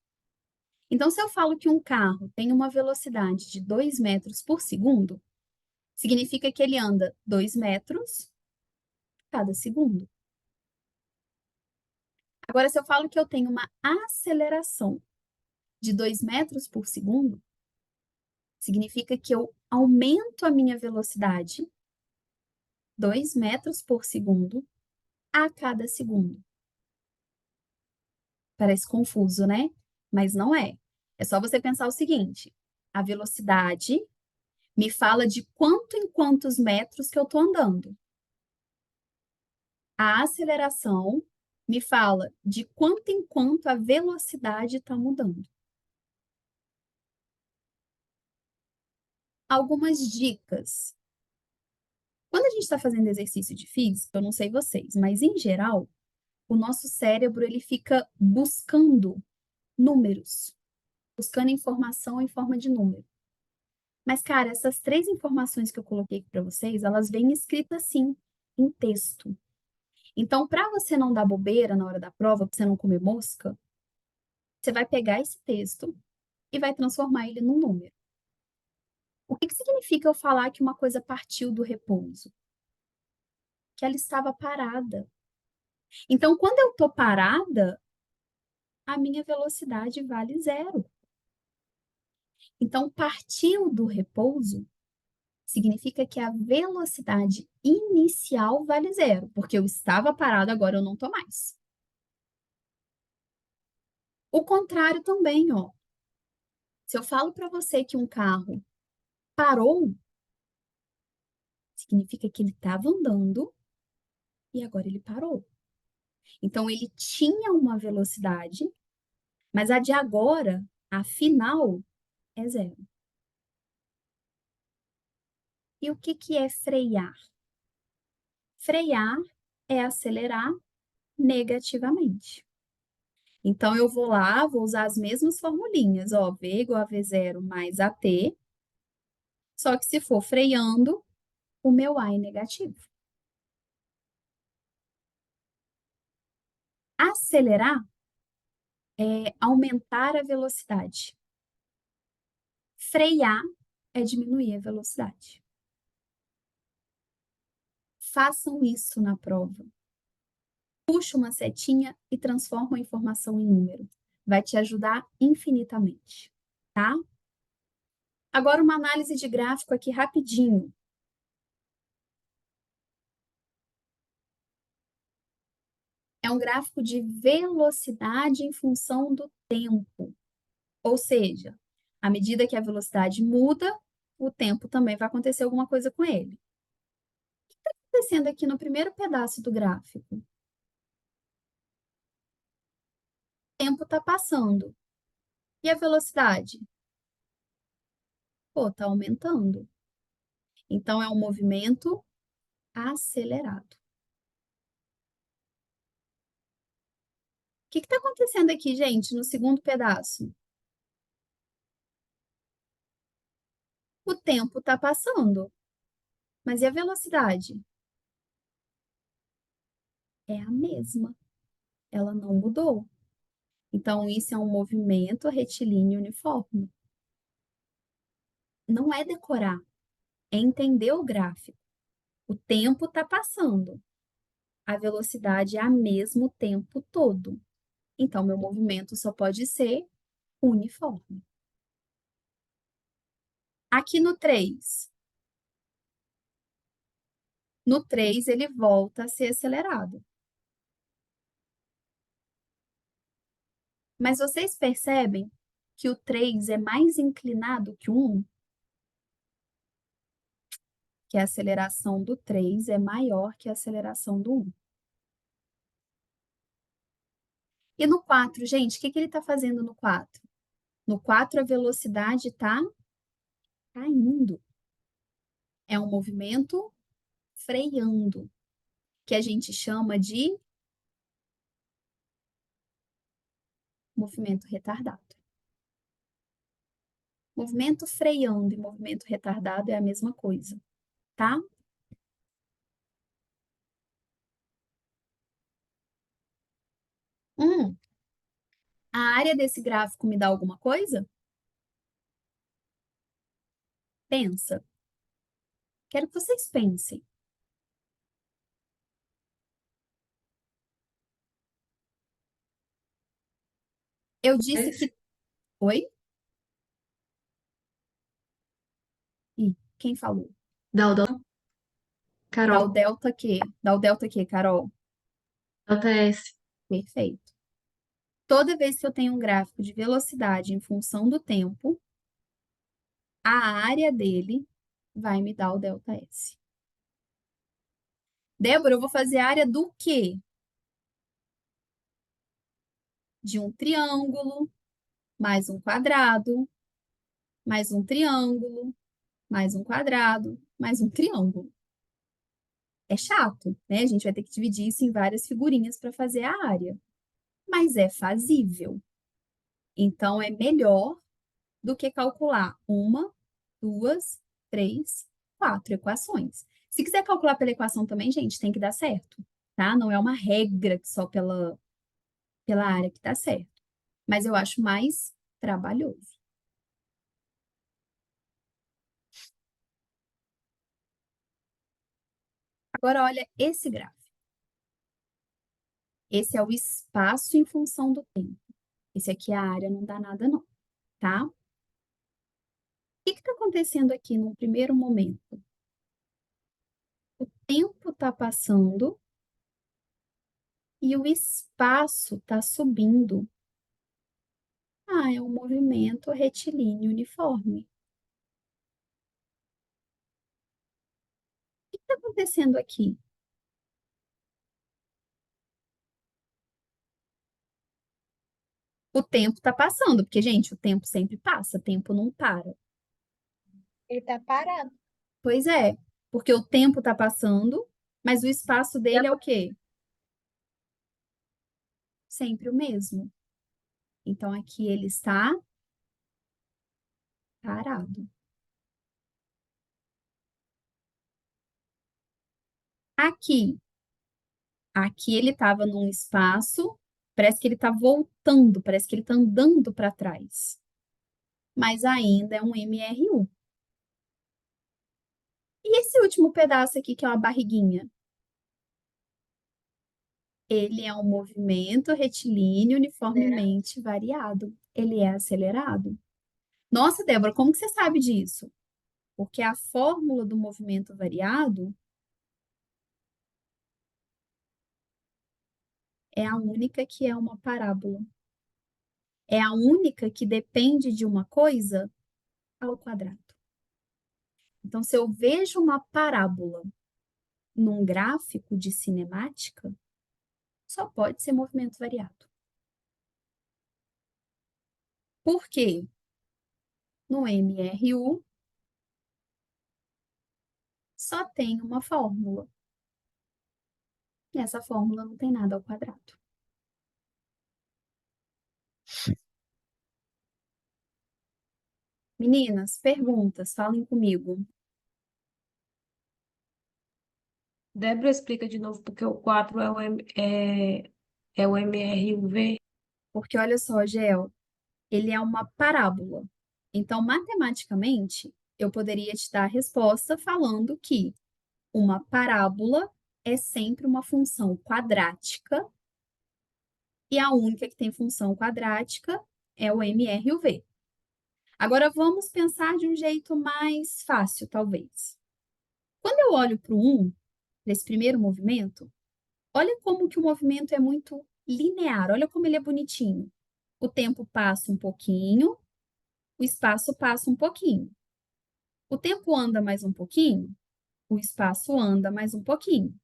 Então, se eu falo que um carro tem uma velocidade de 2 metros por segundo, significa que ele anda 2 metros cada segundo. Agora, se eu falo que eu tenho uma aceleração de 2 metros por segundo, significa que eu aumento a minha velocidade 2 metros por segundo a cada segundo. Parece confuso, né? Mas não é. É só você pensar o seguinte: a velocidade me fala de quanto em quantos metros que eu estou andando. A aceleração me fala de quanto em quanto a velocidade está mudando. Algumas dicas. Quando a gente está fazendo exercício de física, eu não sei vocês, mas em geral, o nosso cérebro ele fica buscando números, buscando informação em forma de número. Mas, cara, essas 3 informações que eu coloquei aqui para vocês, elas vêm escritas assim, em texto. Então, para você não dar bobeira na hora da prova, para você não comer mosca, você vai pegar esse texto e vai transformar ele num número. O que que significa eu falar que uma coisa partiu do repouso? Que ela estava parada. Então, quando eu estou parada, a minha velocidade vale 0. Então, partiu do repouso significa que a velocidade inicial vale zero, porque eu estava parado, agora eu não estou mais. O contrário também, ó. Se eu falo para você que um carro parou, significa que ele estava andando e agora ele parou. Então, ele tinha uma velocidade, mas a de agora, a final, é zero. E o que que é frear? Frear é acelerar negativamente. Então, eu vou lá, vou usar as mesmas formulinhas, ó, V igual a V0 mais AT, só que se for freando, o meu A é negativo. Acelerar é aumentar a velocidade. Frear é diminuir a velocidade. Façam isso na prova. Puxa uma setinha e transforma a informação em número. Vai te ajudar infinitamente, tá? Agora uma análise de gráfico aqui rapidinho. É um gráfico de velocidade em função do tempo. Ou seja, à medida que a velocidade muda, o tempo também vai acontecer alguma coisa com ele. O que está acontecendo aqui no primeiro pedaço do gráfico? O tempo está passando. E a velocidade? Pô, está aumentando. Então, é um movimento acelerado. O que está acontecendo aqui, gente, no segundo pedaço? O tempo está passando, mas e a velocidade? É a mesma, ela não mudou. Então, isso é um movimento retilíneo uniforme. Não é decorar, é entender o gráfico. O tempo está passando, a velocidade é a mesma o tempo todo. Então, meu movimento só pode ser uniforme. Aqui no 3. No 3, ele volta a ser acelerado. Mas vocês percebem que o 3 é mais inclinado que o 1? Que a aceleração do 3 é maior que a aceleração do 1. E no 4, gente, o que ele está fazendo no 4? No 4, a velocidade está caindo. É um movimento freando, que a gente chama de movimento retardado. Movimento freando e movimento retardado é a mesma coisa, tá? A área desse gráfico me dá alguma coisa? Pensa. Quero que vocês pensem. Eu disse que. Oi? Ih, quem falou? Dá o Dá o Carol. delta Q. Dá o delta Q, Carol. Delta S. Perfeito. Toda vez que eu tenho um gráfico de velocidade em função do tempo, a área dele vai me dar o delta S. Débora, eu vou fazer a área do quê? De um triângulo, mais um quadrado, mais um triângulo, mais um quadrado, mais um triângulo. É chato, né? A gente vai ter que dividir isso em várias figurinhas para fazer a área. Mas é fazível. Então, é melhor do que calcular uma, duas, três, quatro equações. Se quiser calcular pela equação também, gente, tem que dar certo, tá? Não é uma regra que só pela área que dá certo. Mas eu acho mais trabalhoso. Agora, olha esse gráfico. Esse é o espaço em função do tempo. Esse aqui é a área, não dá nada não, tá? que está acontecendo aqui no primeiro momento? O tempo está passando e o espaço está subindo. Ah, é um movimento retilíneo uniforme. O que está acontecendo aqui? O tempo está passando, porque, gente, o tempo sempre passa, o tempo não para. Ele tá parado. Pois é, porque o tempo está passando, mas o espaço dele é o quê? Sempre o mesmo. Então, aqui ele está parado. Aqui ele estava num espaço, parece que ele está voltando, parece que ele está andando para trás. Mas ainda é um MRU. E esse último pedaço aqui, que é uma barriguinha? Ele é um movimento retilíneo uniformemente variado. Ele é acelerado. Nossa, Débora, como que você sabe disso? Porque a fórmula do movimento variado é a única que é uma parábola. É a única que depende de uma coisa ao quadrado. Então, se eu vejo uma parábola num gráfico de cinemática, só pode ser movimento variado. Por quê? No MRU só tem uma fórmula. E essa fórmula não tem nada ao quadrado. Meninas, perguntas, falem comigo. Débora, explica de novo porque o 4 é o MRUV. Porque olha só, Gel, ele é uma parábola. Então, matematicamente, eu poderia te dar a resposta falando que uma parábola é sempre uma função quadrática e a única que tem função quadrática é o MRUV. Agora vamos pensar de um jeito mais fácil, talvez. Quando eu olho para o 1, nesse primeiro movimento, olha como que o movimento é muito linear, olha como ele é bonitinho. O tempo passa um pouquinho, o espaço passa um pouquinho. O tempo anda mais um pouquinho, o espaço anda mais um pouquinho.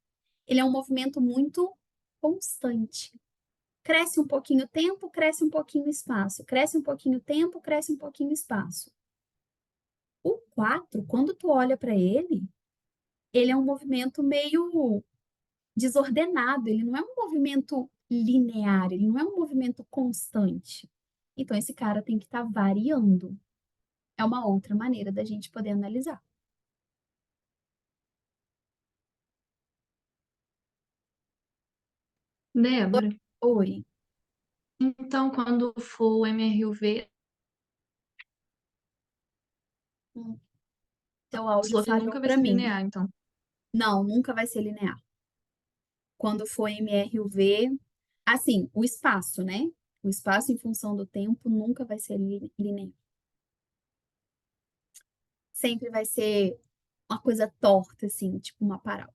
Ele é um movimento muito constante. Cresce um pouquinho o tempo, cresce um pouquinho o espaço. Cresce um pouquinho o tempo, cresce um pouquinho o espaço. O 4, quando tu olha para ele é um movimento meio desordenado, ele não é um movimento linear, ele não é um movimento constante. Então, esse cara tem que estar variando. É uma outra maneira da gente poder analisar. Débora, Oi, então quando for o MRUV, teu você áudio falou que ele falhou nunca vai para ser mim. linear, então. Não, nunca vai ser linear. Quando for MRUV, assim, o espaço, né? O espaço em função do tempo nunca vai ser linear. Sempre vai ser uma coisa torta, assim, tipo uma parábola.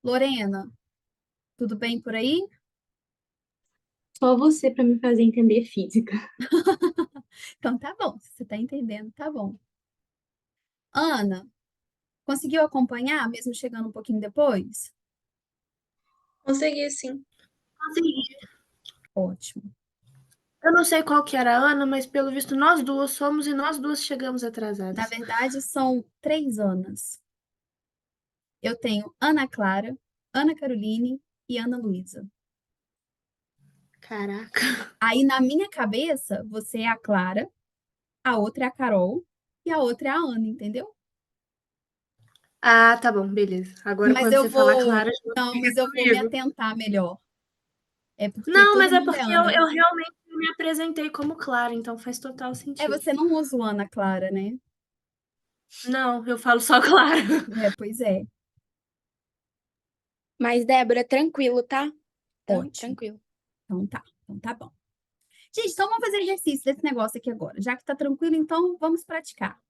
Lorena, tudo bem por aí? Só você para me fazer entender física. Então tá bom, se você tá entendendo, tá bom. Ana, conseguiu acompanhar, mesmo chegando um pouquinho depois? Consegui, sim. Ótimo. Eu não sei qual que era a Ana, mas pelo visto nós duas somos e nós duas chegamos Na atrasadas. verdade, são 3 Anas. Eu tenho Ana Clara, Ana Caroline e Ana Luísa. Caraca. Aí, na minha cabeça, você é a Clara, a outra é a Carol e a outra é a Ana, entendeu? Ah, tá bom, beleza. Agora Mas quando eu você falar vou. Clara, Não, fica mas eu vou me comigo. atentar melhor. É porque Não, todo mas é mundo é porque eu, Ana. eu realmente me apresentei como Clara, então faz total É, sentido. você não usa o Ana Clara, né? Não, eu falo só Clara. É, pois é. Mas, Débora, tranquilo, tá? Ótimo. Tranquilo. Então tá bom. Gente, então vamos fazer exercício desse negócio aqui agora. Já que tá tranquilo, então vamos praticar.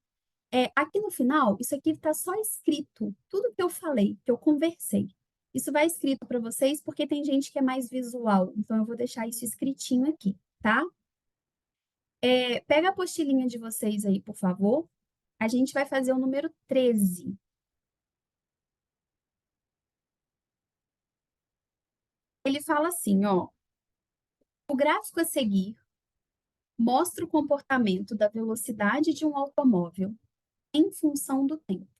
Aqui no final, isso aqui está só escrito. Tudo que eu falei, que eu conversei. Isso vai escrito para vocês, porque tem gente que é mais visual. Então, eu vou deixar isso escritinho aqui, tá? Pega a apostilinha de vocês aí, por favor. A gente vai fazer o número 13. Ele fala assim, ó. O gráfico a seguir mostra o comportamento da velocidade de um automóvel em função do tempo.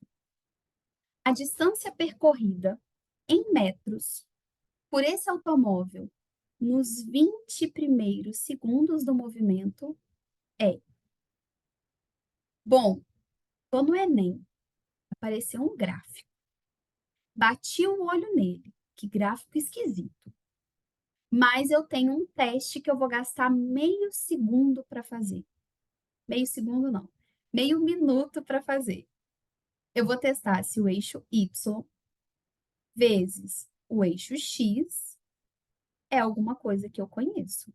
A distância percorrida em metros por esse automóvel nos 20 primeiros segundos do movimento é. Bom, tô no Enem, apareceu um gráfico. Bati o olho nele, que gráfico esquisito. Mas eu tenho um teste que eu vou gastar meio segundo para fazer. Meio segundo não, meio minuto para fazer. Eu vou testar se o eixo Y vezes o eixo X é alguma coisa que eu conheço.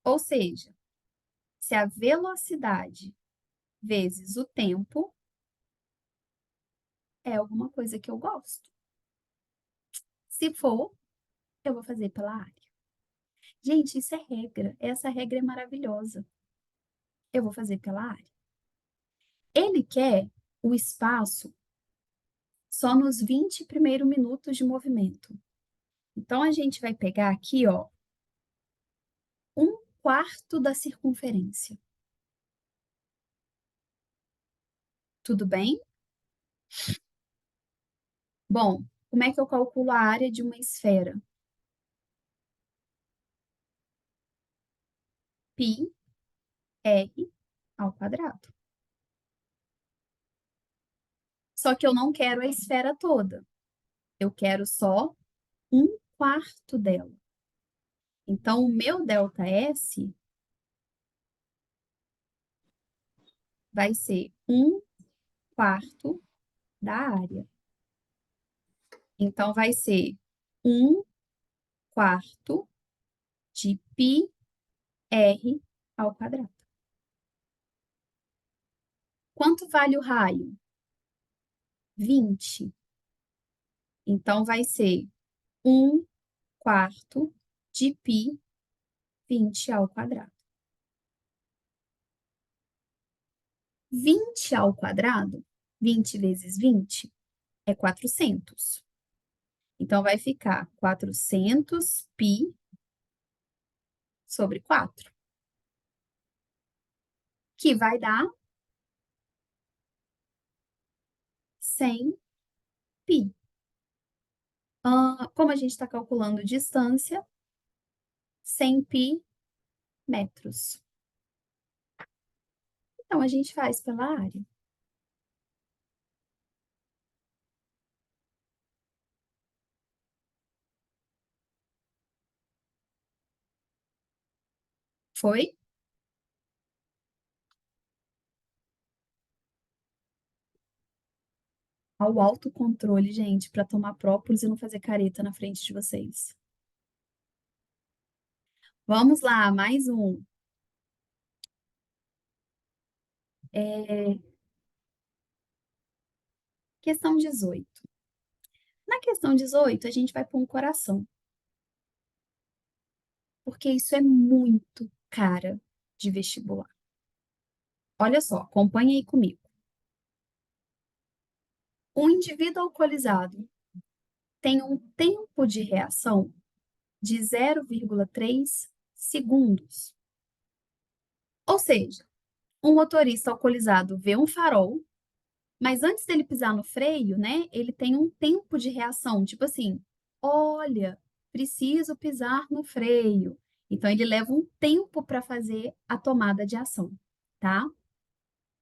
Ou seja, se a velocidade vezes o tempo é alguma coisa que eu gosto. Se for, eu vou fazer pela área. Gente, isso é regra. Essa regra é maravilhosa. Eu vou fazer pela área. Ele quer o espaço só nos 20 primeiros minutos de movimento. Então, a gente vai pegar aqui, ó, 1/4 da circunferência. Tudo bem? Bom, como é que eu calculo a área de uma esfera? Π r ao quadrado. Só que eu não quero a esfera toda. Eu quero só 1/4 dela. Então, o meu ΔS vai ser 1/4 da área. Então, vai ser 1/4 de πr ao quadrado. Quanto vale o raio? 20. Então, vai ser 1/4 de π 20 ao quadrado. 20 ao quadrado, 20 vezes 20, é 400. Então, vai ficar 400 π sobre 4, que vai dar 100 π. Como a gente está calculando distância, 100 π metros. Então, a gente faz pela área. Foi? Ao autocontrole, gente, para tomar própolis e não fazer careta na frente de vocês. Vamos lá, mais um. Questão 18. Na questão 18, a gente vai pôr um coração. Porque isso é muito cara de vestibular. Olha só, acompanha aí comigo. Um indivíduo alcoolizado tem um tempo de reação de 0,3 segundos. Ou seja, um motorista alcoolizado vê um farol, mas antes dele pisar no freio, né, ele tem um tempo de reação, tipo assim, olha, preciso pisar no freio. Então, ele leva um tempo para fazer a tomada de ação, tá?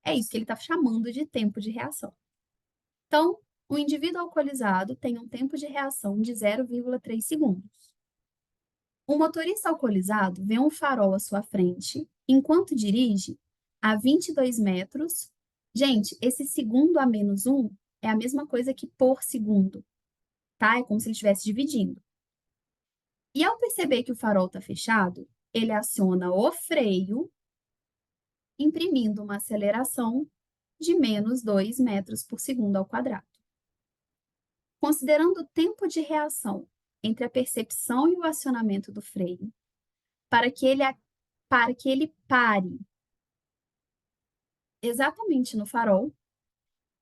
É isso que ele está chamando de tempo de reação. Então, o indivíduo alcoolizado tem um tempo de reação de 0,3 segundos. O motorista alcoolizado vê um farol à sua frente enquanto dirige a 22 metros. Gente, esse segundo a menos 1 é a mesma coisa que por segundo, tá? É como se ele estivesse dividindo. E ao perceber que o farol está fechado, ele aciona o freio, imprimindo uma aceleração de menos 2 metros por segundo ao quadrado. Considerando o tempo de reação entre a percepção e o acionamento do freio, para que ele pare exatamente no farol,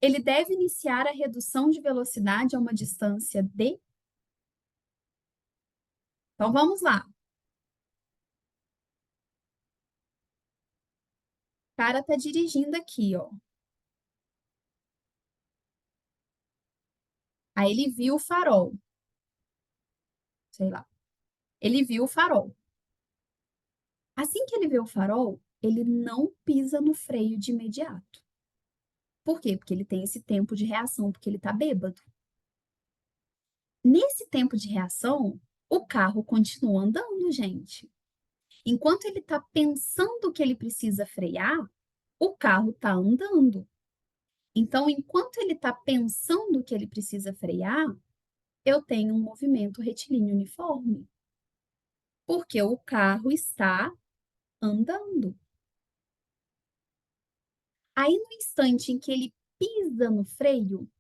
ele deve iniciar a redução de velocidade a uma distância de... Então, vamos lá. O cara está dirigindo aqui, ó. Aí ele viu o farol. Sei lá. Ele viu o farol. Assim que ele vê o farol, ele não pisa no freio de imediato. Por quê? Porque ele tem esse tempo de reação, porque ele está bêbado. Nesse tempo de reação, o carro continua andando, gente. Enquanto ele está pensando que ele precisa frear, o carro está andando. Então, enquanto ele está pensando que ele precisa frear, eu tenho um movimento retilíneo uniforme, porque o carro está andando. Aí, no instante em que ele pisa no freio,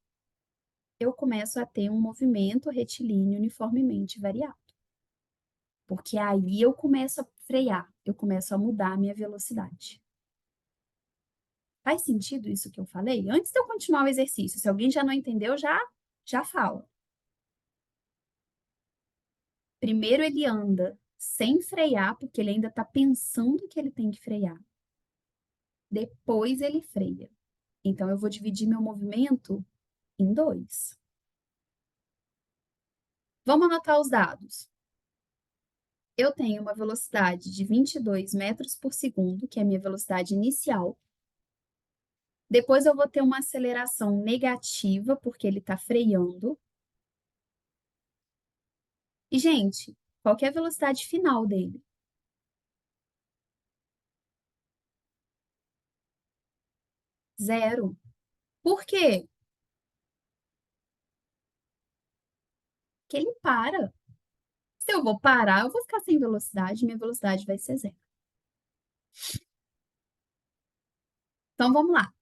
eu começo a ter um movimento retilíneo uniformemente variado. Porque aí eu começo a frear, eu começo a mudar a minha velocidade. Faz sentido isso que eu falei? Antes de eu continuar o exercício, se alguém já não entendeu, já fala. Primeiro ele anda sem frear, porque ele ainda está pensando que ele tem que frear. Depois ele freia. Então, eu vou dividir meu movimento em 2. Vamos anotar os dados. Eu tenho uma velocidade de 22 metros por segundo, que é a minha velocidade inicial. Depois eu vou ter uma aceleração negativa, porque ele está freando. E, gente, qual que é a velocidade final dele? 0. Por quê? Porque ele para. Se eu vou parar, eu vou ficar sem velocidade, minha velocidade vai ser 0. Então, vamos lá.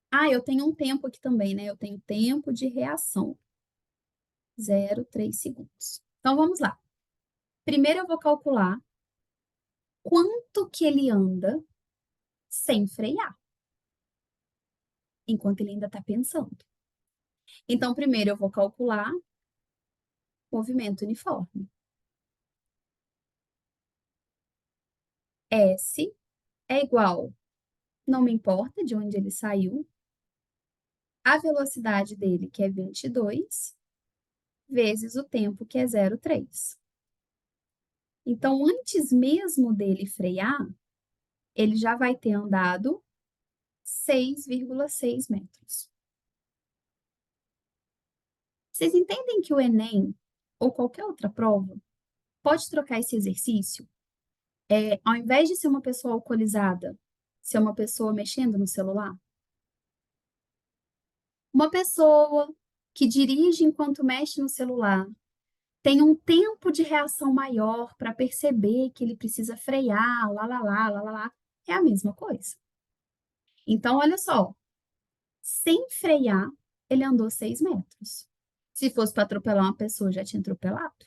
Ah, eu tenho um tempo aqui também, né? Eu tenho tempo de reação. 0,3 segundos. Então, vamos lá. Primeiro, eu vou calcular quanto que ele anda sem frear, enquanto ele ainda está pensando. Então, primeiro, eu vou calcular movimento uniforme. S é igual, não me importa de onde ele saiu, a velocidade dele, que é 22, vezes o tempo, que é 0,3. Então, antes mesmo dele frear, ele já vai ter andado 6,6 metros. Vocês entendem que o Enem, ou qualquer outra prova, pode trocar esse exercício? Ao invés de ser uma pessoa alcoolizada, ser uma pessoa mexendo no celular? Uma pessoa que dirige enquanto mexe no celular tem um tempo de reação maior para perceber que ele precisa frear, lá, lá, lá, lá, lá, lá. É a mesma coisa. Então, olha só, sem frear, ele andou 6 metros. Se fosse para atropelar uma pessoa, já tinha atropelado.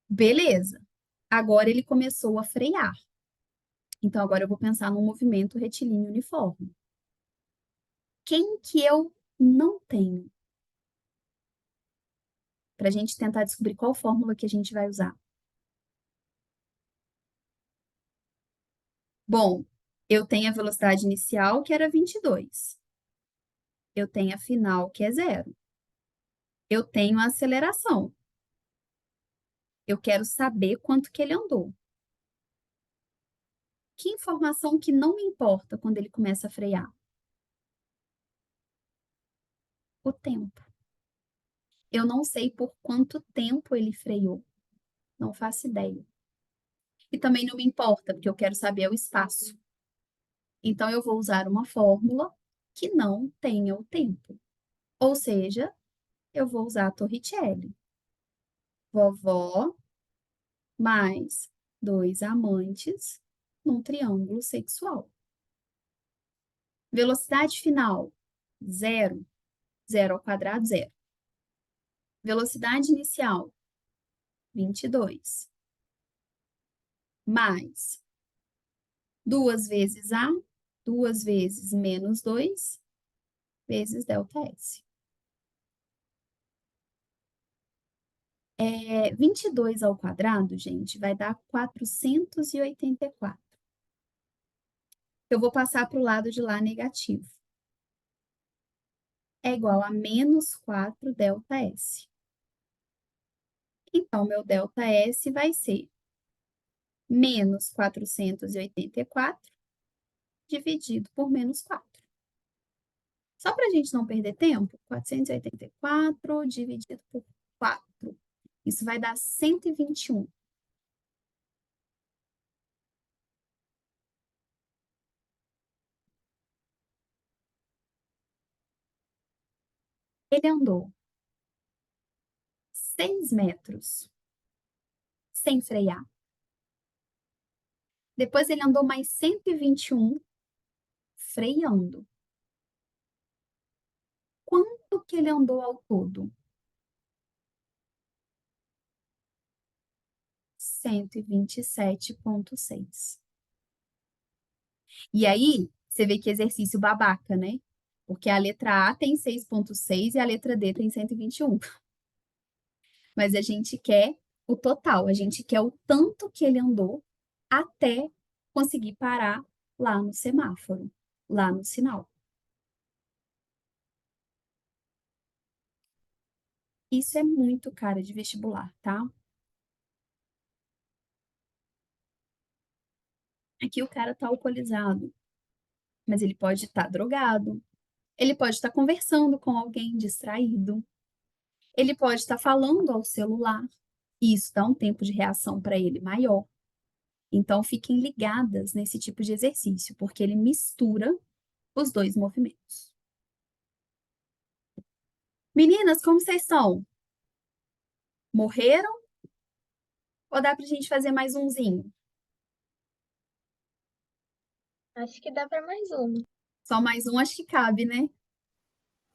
Beleza. Agora ele começou a frear. Então, agora eu vou pensar num movimento retilíneo uniforme. Quem que eu não tenho? Para a gente tentar descobrir qual fórmula que a gente vai usar. Bom, eu tenho a velocidade inicial, que era 22. Eu tenho a final, que é 0. Eu tenho a aceleração. Eu quero saber quanto que ele andou. Que informação que não me importa quando ele começa a frear? O tempo. Eu não sei por quanto tempo ele freou. Não faço ideia. E também não me importa, porque eu quero saber o espaço. Então, eu vou usar uma fórmula que não tenha o tempo. Ou seja, eu vou usar a Torricelli. Vovó mais 2 amantes num triângulo sexual. Velocidade final, 0. 0 ao quadrado, 0. Velocidade inicial, 22. Mais 2 vezes A, 2 vezes menos 2, vezes ΔS. 22 ao quadrado, gente, vai dar 484. Eu vou passar para o lado de lá negativo. É igual a menos 4 ΔS. Então, meu ΔS vai ser menos 484 dividido por menos 4. Só para a gente não perder tempo, 484 dividido por 4. Isso vai dar 121. Ele andou 6 metros sem frear. Depois ele andou mais 121 freando. Quanto que ele andou ao todo? 127,6. E aí, você vê que exercício babaca, né? Porque a letra A tem 6,6 e a letra D tem 121. Mas a gente quer o total, a gente quer o tanto que ele andou até conseguir parar lá no semáforo, lá no sinal. Isso é muito cara de vestibular, tá? Aqui o cara tá alcoolizado, mas ele pode estar drogado, ele pode estar conversando com alguém distraído, ele pode estar falando ao celular, e isso dá um tempo de reação para ele maior. Então, fiquem ligadas nesse tipo de exercício, porque ele mistura os dois movimentos. Meninas, como vocês estão? Morreram? Ou dá pra gente fazer mais umzinho? Acho que dá para mais uma. Só mais um, acho que cabe, né?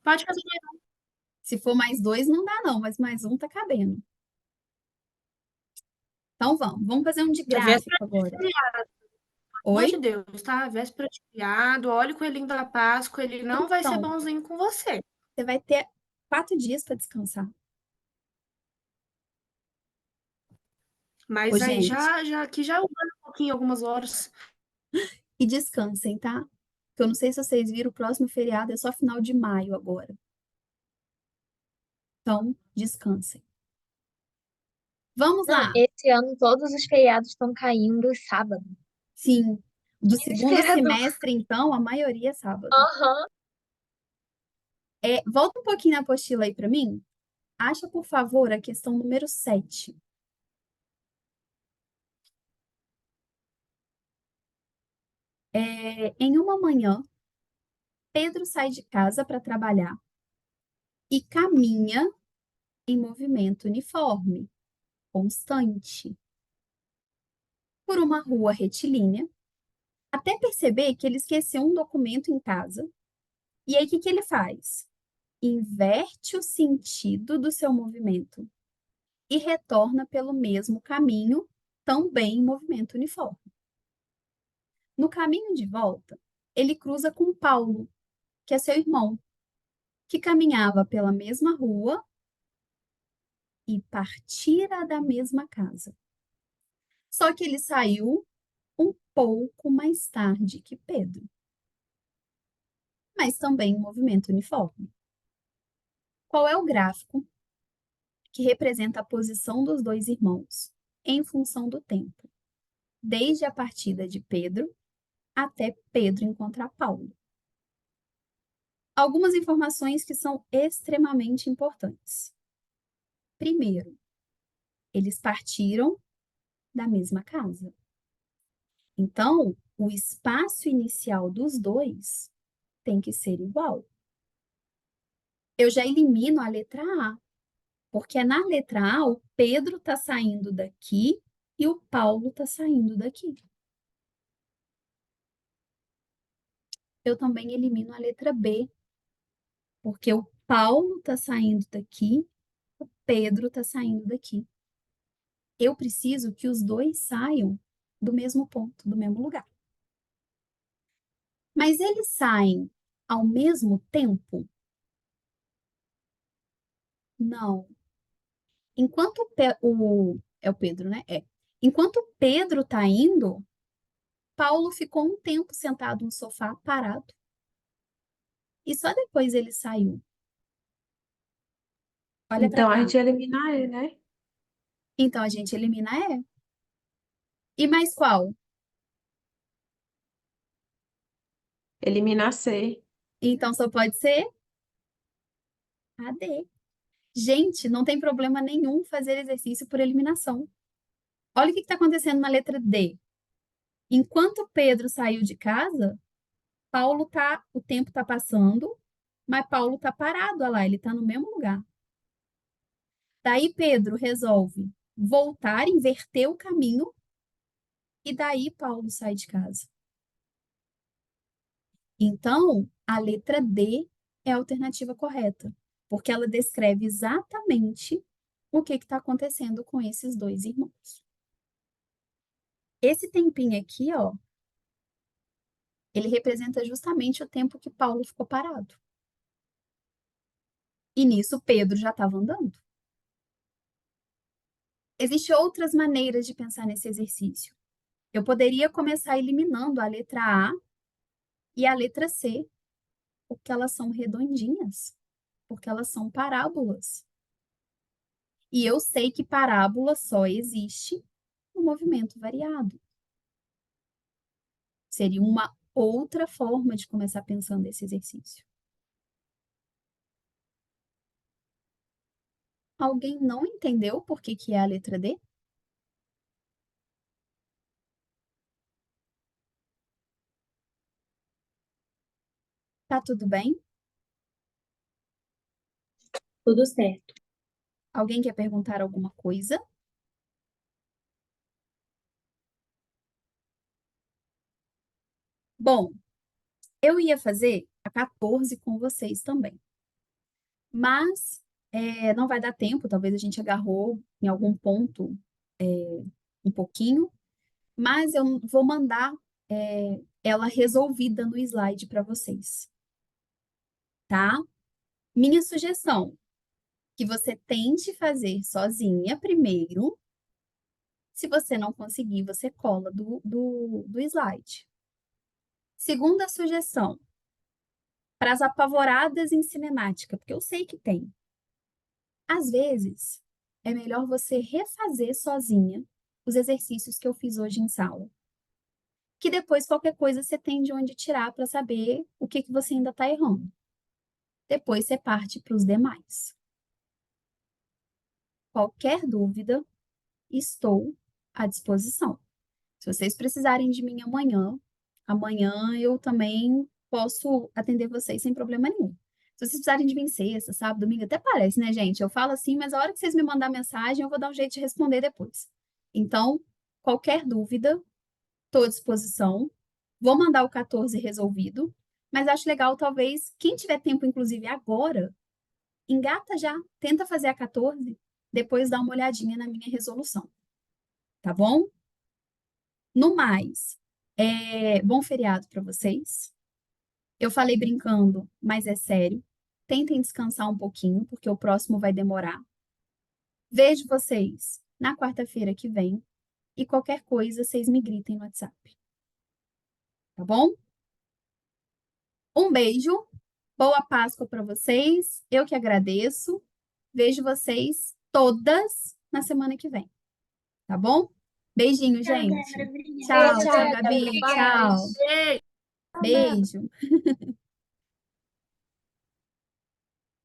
Pode fazer. Se for mais 2, não dá não, mas mais um tá cabendo. Então vamos fazer um de É véspera gráfico agora. de feriado, pelo amor de Oi? Deus, tá? Véspera de feriado, olha o coelhinho da Páscoa, ele não vai ser Então, bonzinho com você. você vai ter 4 dias para descansar. Ô, Mas aí gente, aqui já aguarda um pouquinho, algumas horas. e descansem, tá? Porque eu não sei se vocês viram, o próximo feriado é só final de maio agora. Então, descansem. Vamos Não, lá. esse ano todos os feriados estão caindo sábado. Sim, do segundo Desesperador. semestre, então, a maioria é sábado. Aham. Volta um pouquinho na apostila aí para mim. Acha, por favor, a questão número 7. Em uma manhã, Pedro sai de casa para trabalhar e caminha em movimento uniforme, constante, por uma rua retilínea, até perceber que ele esqueceu um documento em casa. E aí, o que que ele faz? Inverte o sentido do seu movimento e retorna pelo mesmo caminho, também em movimento uniforme. No caminho de volta, ele cruza com Paulo, que é seu irmão, que caminhava pela mesma rua e partira da mesma casa. Só que ele saiu um pouco mais tarde que Pedro, mas também em movimento uniforme. Qual é o gráfico que representa a posição dos dois irmãos em função do tempo, desde a partida de Pedro até Pedro encontrar Paulo? Algumas informações que são extremamente importantes. Primeiro, eles partiram da mesma casa. Então, o espaço inicial dos dois tem que ser igual. Eu já elimino a letra A, porque na letra A o Pedro está saindo daqui e o Paulo está saindo daqui. Eu também elimino a letra B, porque o Paulo está saindo daqui, o Pedro está saindo daqui. Eu preciso que os dois saiam do mesmo ponto, do mesmo lugar. Mas eles saem ao mesmo tempo? Não. Enquanto é o Pedro, né? É. Enquanto o Pedro está indo, Paulo ficou um tempo sentado no sofá, parado. E só depois ele saiu. Olha para Então a cá. gente elimina E, né? Então a gente elimina E. E mais qual? Elimina C. Então só pode ser a D. Gente, não tem problema nenhum fazer exercício por eliminação. Olha o que está acontecendo na letra D. Enquanto Pedro saiu de casa, o tempo está passando, mas Paulo está parado, olha lá, ele está no mesmo lugar. Daí Pedro resolve voltar, inverter o caminho, e daí Paulo sai de casa. Então, a letra D é a alternativa correta, porque ela descreve exatamente o que está acontecendo com esses dois irmãos. Esse tempinho aqui, ó, ele representa justamente o tempo que Paulo ficou parado. E nisso Pedro já estava andando. Existem outras maneiras de pensar nesse exercício. Eu poderia começar eliminando a letra A e a letra C, porque elas são redondinhas, porque elas são parábolas. E eu sei que parábola só existe no movimento variado. Seria uma outra forma de começar pensando esse exercício. Alguém não entendeu por que é a letra D? Tá tudo bem? Tudo certo. Alguém quer perguntar alguma coisa? Bom, eu ia fazer a 14 com vocês também. Mas não vai dar tempo, talvez a gente agarrou em algum ponto um pouquinho, mas eu vou mandar ela resolvida no slide para vocês, tá? Minha sugestão, que você tente fazer sozinha primeiro. Se você não conseguir, você cola do slide. Segunda sugestão, para as apavoradas em cinemática, porque eu sei que tem. Às vezes, é melhor você refazer sozinha os exercícios que eu fiz hoje em sala. Que depois, qualquer coisa, você tem de onde tirar para saber o que você ainda está errando. Depois, você parte para os demais. Qualquer dúvida, estou à disposição. Se vocês precisarem de mim amanhã eu também posso atender vocês sem problema nenhum. Se vocês precisarem de mim sexta, sábado, domingo, até parece, né, gente? Eu falo assim, mas a hora que vocês me mandar mensagem, eu vou dar um jeito de responder depois. Então, qualquer dúvida, estou à disposição. Vou mandar o 14 resolvido, mas acho legal, talvez, quem tiver tempo, inclusive agora, engata já, tenta fazer a 14, depois dá uma olhadinha na minha resolução, tá bom? No mais, bom feriado para vocês. Eu falei brincando, mas é sério. Tentem descansar um pouquinho, porque o próximo vai demorar. Vejo vocês na quarta-feira que vem e qualquer coisa, vocês me gritem no WhatsApp, tá bom? Um beijo, boa Páscoa para vocês. Eu que agradeço. Vejo vocês todas na semana que vem, tá bom? Beijinho, gente. Tchau, tchau, Gabi. Tchau. Beijo.